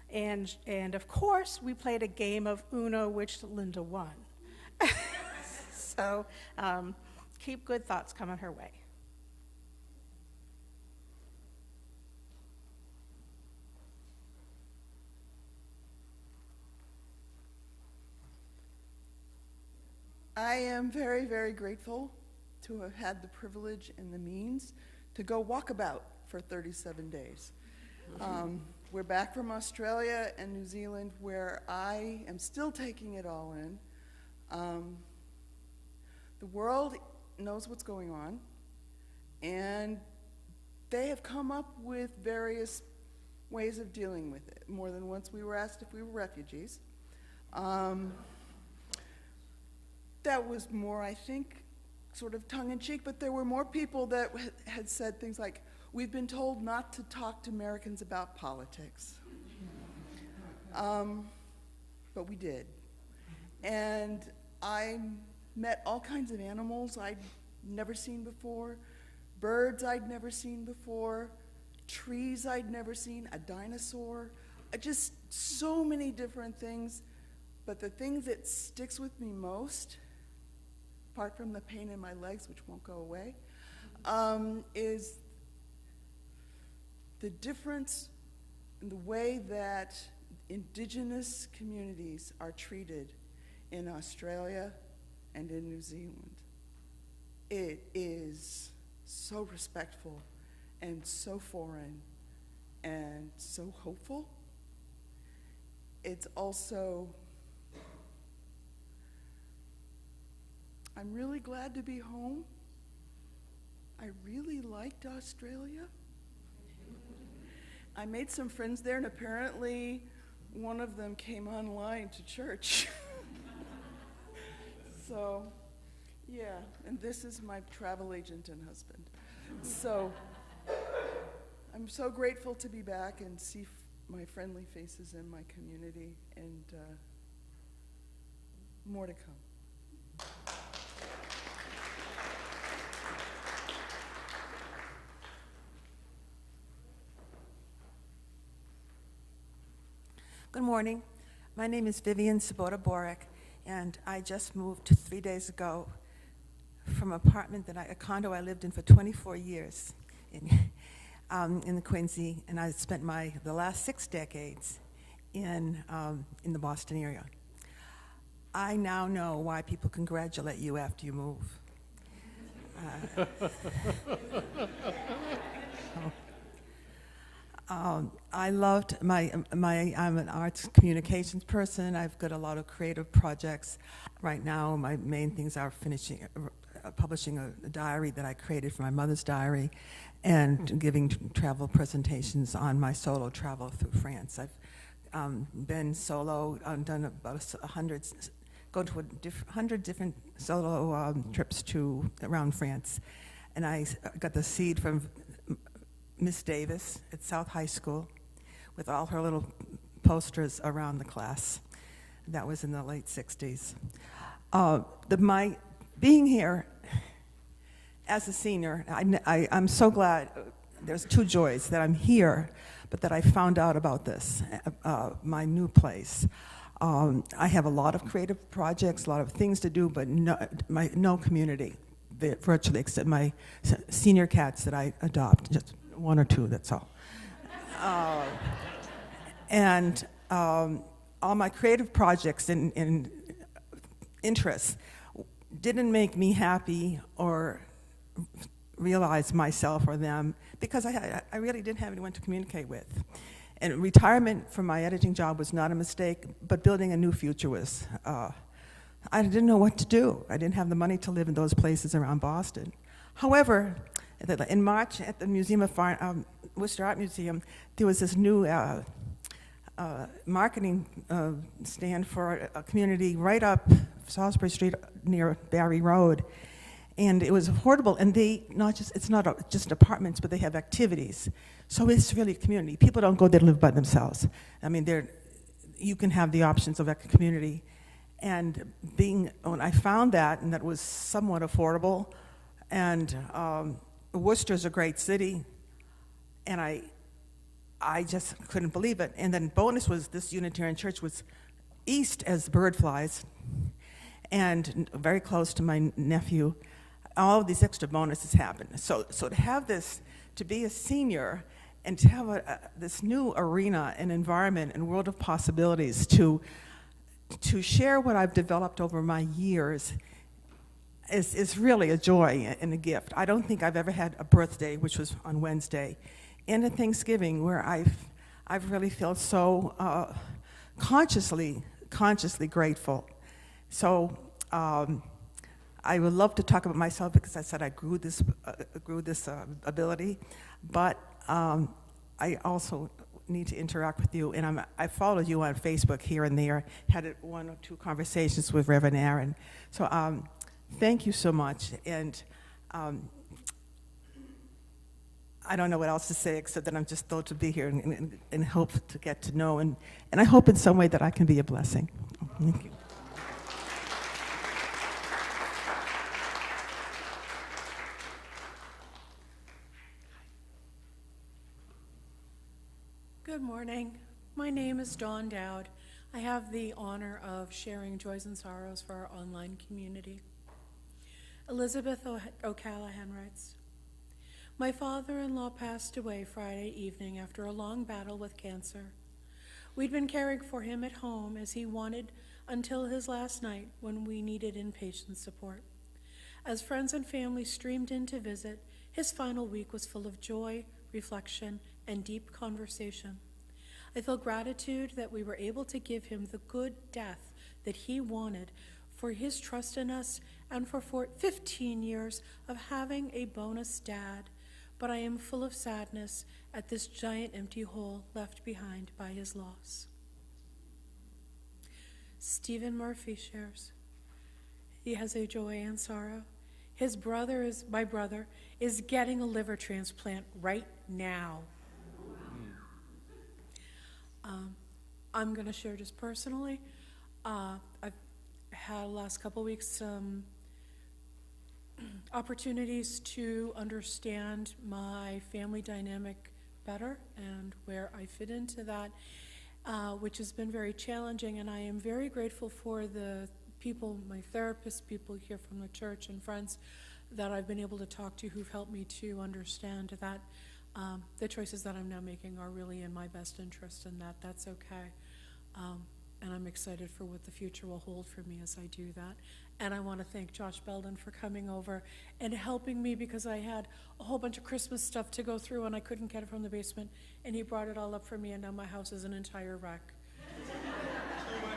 H: And of course, we played a game of Uno, which Linda won. So keep good thoughts coming her way.
I: I am very, very grateful to have had the privilege and the means to go walkabout for 37 days. We're back from Australia and New Zealand, where I am still taking it all in. The world knows what's going on, and they have come up with various ways of dealing with it. More than once we were asked if we were refugees. That was more, I think, sort of tongue-in-cheek, but there were more people that had said things like, "We've been told not to talk to Americans about politics." But we did. And I met all kinds of animals I'd never seen before, birds I'd never seen before, trees I'd never seen, a dinosaur, just so many different things. But the thing that sticks with me most, apart from the pain in my legs, which won't go away, is the difference in the way that indigenous communities are treated in Australia and in New Zealand. It is so respectful and so foreign and so hopeful. It's also, I'm really glad to be home. I really liked Australia. I made some friends there, and apparently one of them came online to church. So, yeah, and this is my travel agent and husband. So, I'm so grateful to be back and see my friendly faces in my community, and more to come.
J: Good morning. My name is Vivian Sabota-Borek, and I just moved 3 days ago from an apartment a condo I lived in for 24 years in the Quincy, and I spent the last 6 decades in the Boston area. I now know why people congratulate you after you move. I loved I'm an arts communications person. I've got a lot of creative projects. Right now, my main things are publishing a diary that I created for my mother's diary, and giving travel presentations on my solo travel through France. I've been solo, done about 100, go to 100 different solo trips around France. And I got the seed from Miss Davis at South High School with all her little posters around the class. That was in the late 60s. My being here as a senior, I'm so glad. There's 2 joys: that I'm here, but that I found out about this, my new place. I have a lot of creative projects, a lot of things to do, but no community, virtually, except my senior cats that I adopt, just 1 or 2, that's all. And all my creative projects and interests didn't make me happy or realize myself or them, because I really didn't have anyone to communicate with. And retirement from my editing job was not a mistake, but building a new future was. I didn't know what to do. I didn't have the money to live in those places around Boston. However, in March at the Museum of Worcester Art Museum, there was this new marketing stand for a community right up Salisbury Street near Barry Road. And it was affordable, and it's not just apartments, but they have activities. So it's really a community. People don't go there to live by themselves. I mean, you can have the options of a community. And when I found that, and that was somewhat affordable, and Worcester's a great city, and I just couldn't believe it. And then bonus was this Unitarian church was east as bird flies, and very close to my nephew. All of these extra bonuses happened. So to have this, to be a senior, and to have this new arena and environment and world of possibilities to share what I've developed over my years is really a joy and a gift. I don't think I've ever had a birthday, which was on Wednesday, and a Thanksgiving where I've really felt so consciously grateful. So I would love to talk about myself because I said I grew this ability, but I also need to interact with you, and I follow you on Facebook here and there, had 1 or 2 conversations with Reverend Aaron. So thank you so much, and I don't know what else to say except that I'm just thrilled to be here and hope to get to know, and I hope in some way that I can be a blessing. Thank you.
K: Good morning. My name is Dawn Dowd. I have the honor of sharing joys and sorrows for our online community. Elizabeth O'Callahan writes, my father-in-law passed away Friday evening after a long battle with cancer. We'd been caring for him at home as he wanted until his last night when we needed inpatient support. As friends and family streamed in to visit, his final week was full of joy, reflection, and deep conversation. I feel gratitude that we were able to give him the good death that he wanted, for his trust in us and for 15 years of having a bonus dad. But I am full of sadness at this giant empty hole left behind by his loss. Stephen Murphy shares. He has a joy and sorrow. My brother is getting a liver transplant right now. I'm going to share just personally. I've had the last couple weeks some opportunities to understand my family dynamic better and where I fit into that, which has been very challenging, and I am very grateful for the people, my therapist, people here from the church and friends that I've been able to talk to who've helped me to understand that the choices that I'm now making are really in my best interest, and that's okay. And I'm excited for what the future will hold for me as I do that. And I want to thank Josh Belden for coming over and helping me, because I had a whole bunch of Christmas stuff to go through and I couldn't get it from the basement, and he brought it all up for me, and now my house is an entire wreck.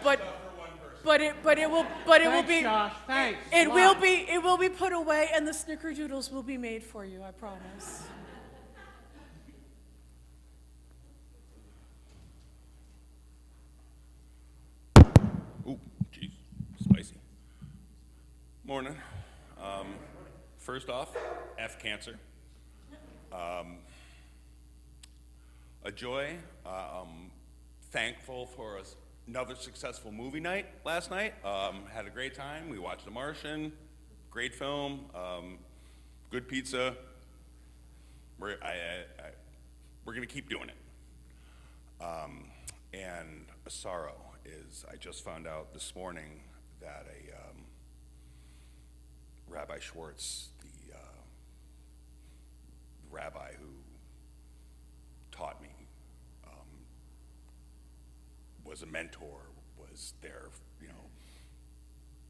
K: But it will be put away, and the snickerdoodles will be made for you, I promise.
L: Ooh, geez, spicy. Morning. First off, F cancer. A joy. Thankful for another successful movie night last night. Had a great time. We watched The Martian. Great film. Good pizza. We're gonna keep doing it. And a sorrow is I just found out this morning that Rabbi Schwartz, the rabbi who taught me, was a mentor, was there,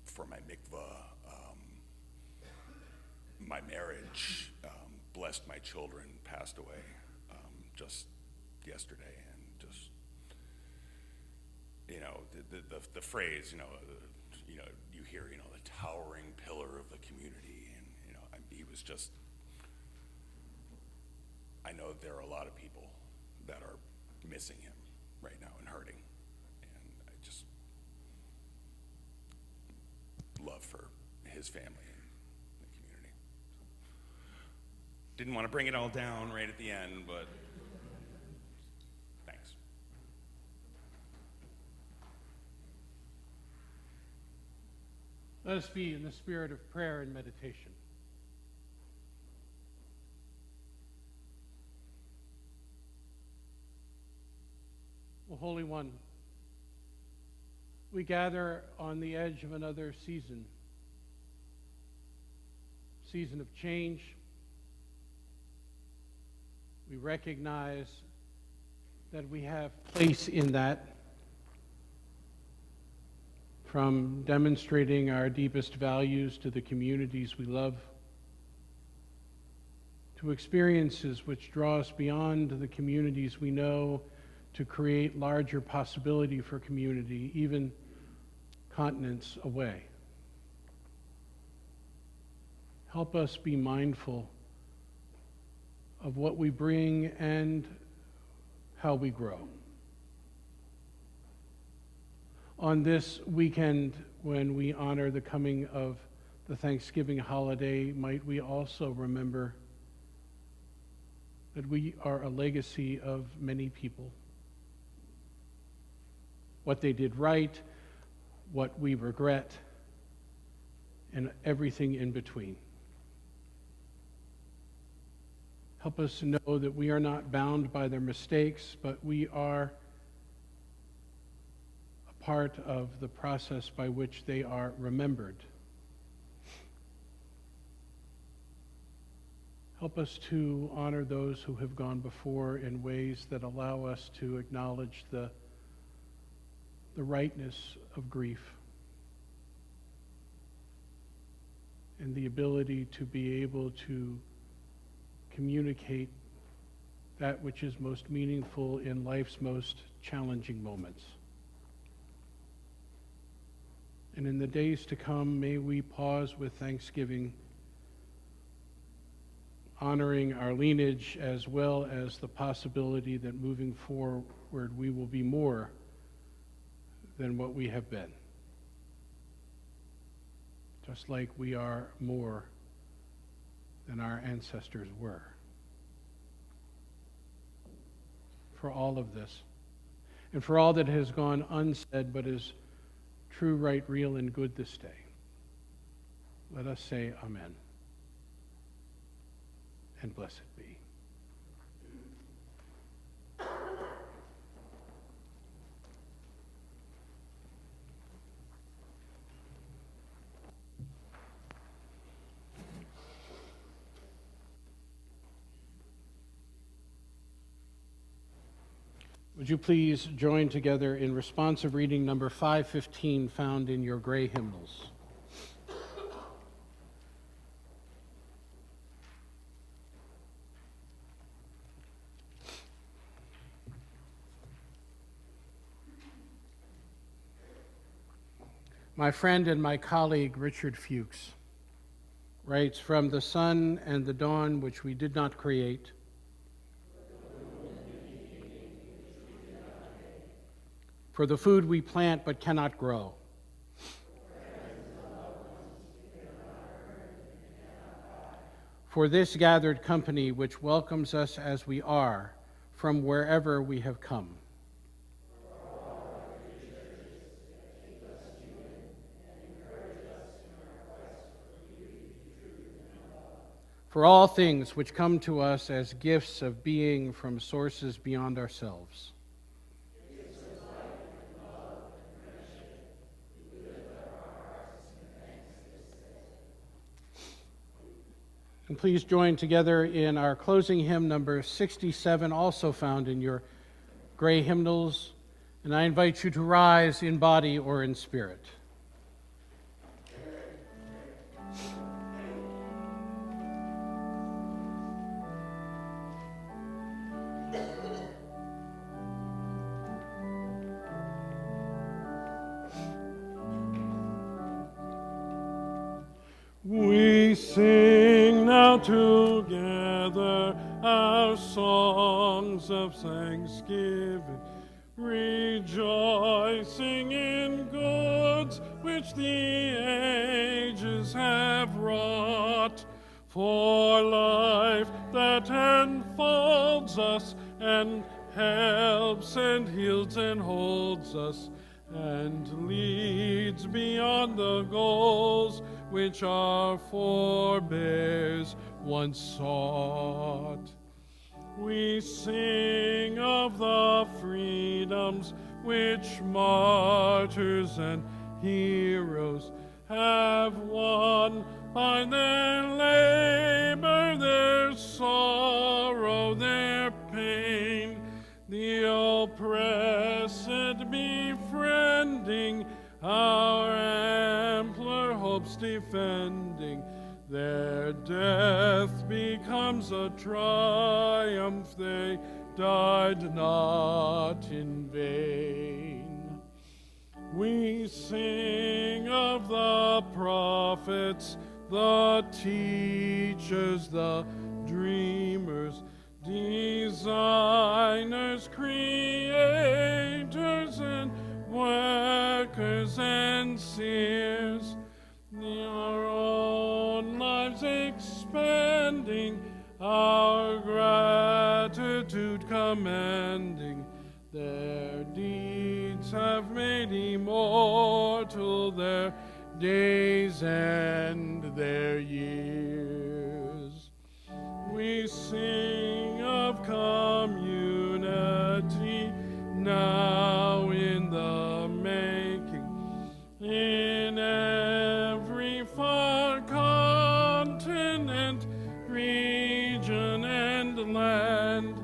L: for my mikvah, my marriage, blessed my children, passed away just yesterday, and just, the phrase, you hear, the towering pillar of the community, and, he was just, I know there are a lot of people that are missing him right now and hurting, and I just love for his family and the community. Didn't want to bring it all down right at the end, but thanks.
B: Let us be in the spirit of prayer and meditation. Holy One, we gather on the edge of another season of change. We recognize that we have place in that, from demonstrating our deepest values to the communities we love, to experiences which draw us beyond the communities we know to create larger possibility for community, even continents away. Help us be mindful of what we bring and how we grow. On this weekend, when we honor the coming of the Thanksgiving holiday, might we also remember that we are a legacy of many people. What they did right, what we regret, and everything in between. Help us know that we are not bound by their mistakes, but we are a part of the process by which they are remembered. Help us to honor those who have gone before in ways that allow us to acknowledge the rightness of grief and the ability to be able to communicate that which is most meaningful in life's most challenging moments. And in the days to come, may we pause with thanksgiving, honoring our lineage as well as the possibility that moving forward we will be more than what we have been. Just like we are more than our ancestors were. For all of this, and for all that has gone unsaid but is true, right, real, and good this day, let us say amen, and blessed be. Would you please join together in responsive reading number 515 found in your gray hymnals? My friend and my colleague Richard Fuchs writes, "From the sun and the dawn which we did not create, for the food we plant but cannot grow, for this gathered company which welcomes us as we are from wherever we have come, for all things which come to us as gifts of being from sources beyond ourselves, and please join together in our closing hymn number 67, also found in your gray hymnals. And I invite you to rise in body or in spirit.
M: We sing now together our songs of thanksgiving, rejoicing in goods which the ages have wrought, for life that enfolds us and helps and heals and holds us, and leads beyond the goals which our forebears once sought. We sing of the freedom freedoms which martyrs and heroes have won by their labor, their sorrow, their pain, the oppressed befriending, our ampler hopes defending. Their death becomes a triumph, they died not in vain. We sing of the prophets, the teachers, the dreamers, designers, creators, and workers and seers, our own lives expanding, our gratitude commending. Their deeds have made immortal their days and their years. We sing of community now in the making, in every far continent, region, and land,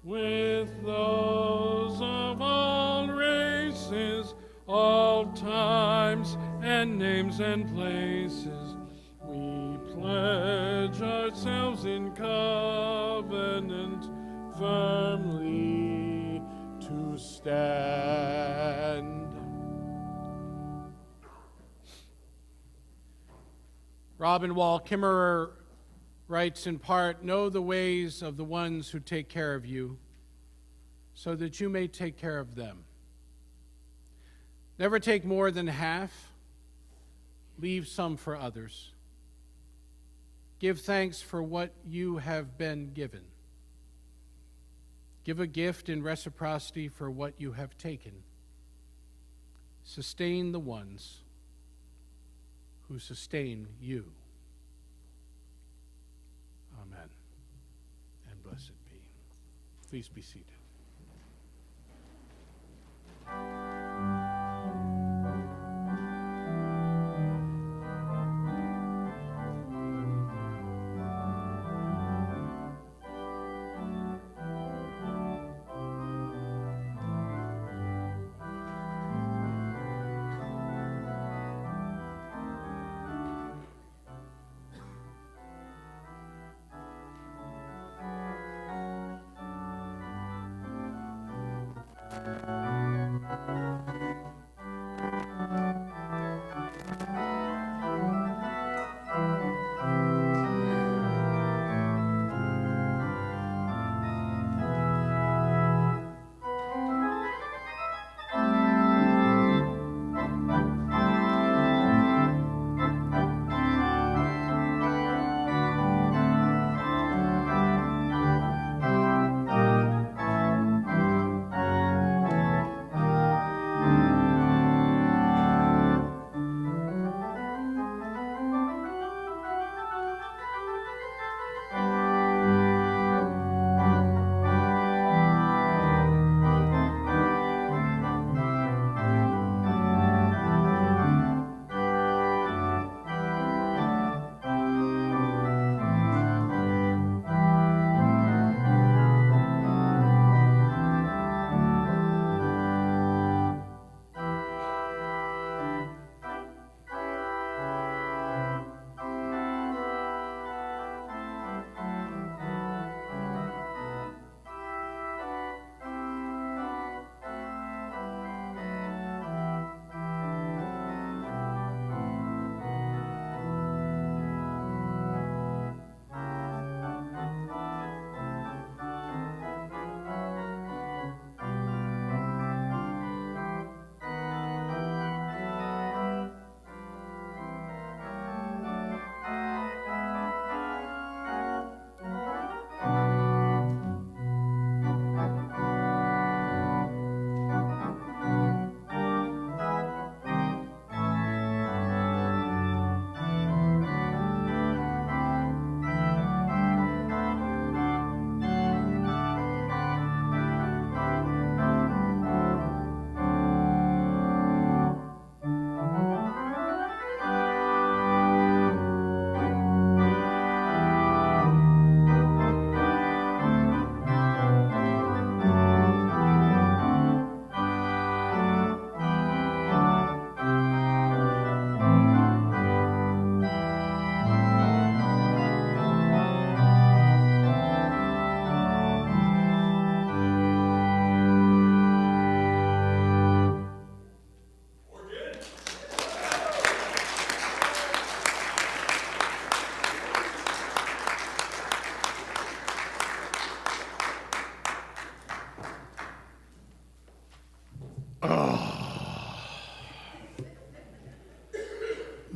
M: with those of all races, all times and names and places. We pledge ourselves in covenant firmly to stand. Robin Wall Kimmerer writes in part, "Know the ways of the ones who take care of you, so that you may take care of them. Never take more than half. Leave some for others. Give thanks for what you have been given. Give a gift in reciprocity for what you have taken. Sustain the ones who sustain you." Amen. And blessed be. Please be seated.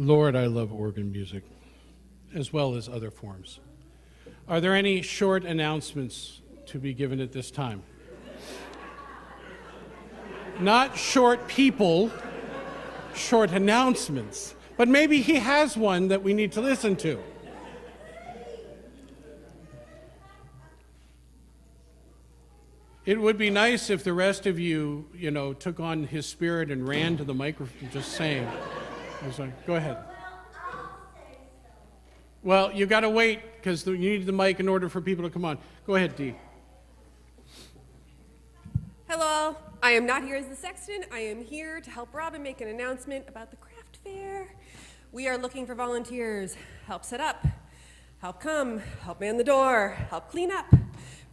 M: Lord, I love organ music, as well as other forms. Are there any short announcements to be given at this time? Not short people, short announcements. But maybe he has one that we need to listen to. It would be nice if the rest of you, took on his spirit and ran to the microphone, just saying. Go ahead. Well, you got to wait because you need the mic in order for people to come on. Go ahead, Dee.
N: Hello, I am not here as the sexton. I am here to help Robin make an announcement about the craft fair. We are looking for volunteers. Help set up, help come, help man the door, help clean up.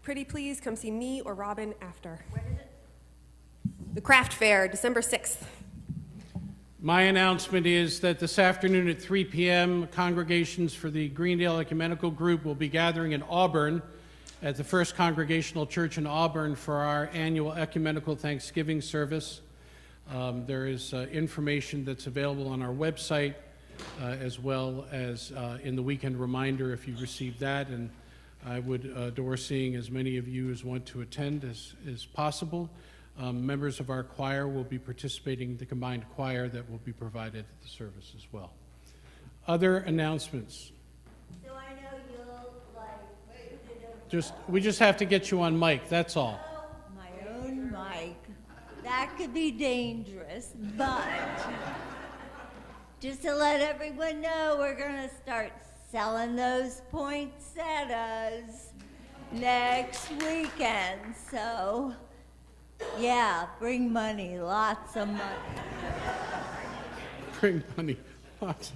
N: Pretty please come see me or Robin after. When is it? The craft fair, December 6th.
M: My announcement is that this afternoon at 3 p.m., congregations for the Greendale Ecumenical Group will be gathering in Auburn at the First Congregational Church in Auburn for our annual Ecumenical Thanksgiving service. There is information that's available on our website as well as in the weekend reminder if you received that, and I would adore seeing as many of you as want to attend as possible. Members of our choir will be participating in the combined choir that will be provided at the service as well. Other announcements?
O: So I know you'll
M: We just have to get you on mic, that's all.
O: my own mic. That could be dangerous, but just to let everyone know, we're gonna start selling those poinsettias next weekend. So, yeah, bring money, lots of money.
M: Bring money, lots.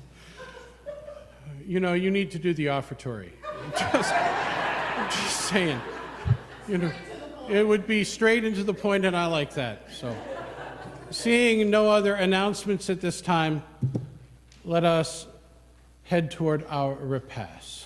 M: You need to do the offertory. I'm just saying, it would be straight and to the point, and I like that. So, seeing no other announcements at this time, let us head toward our repast.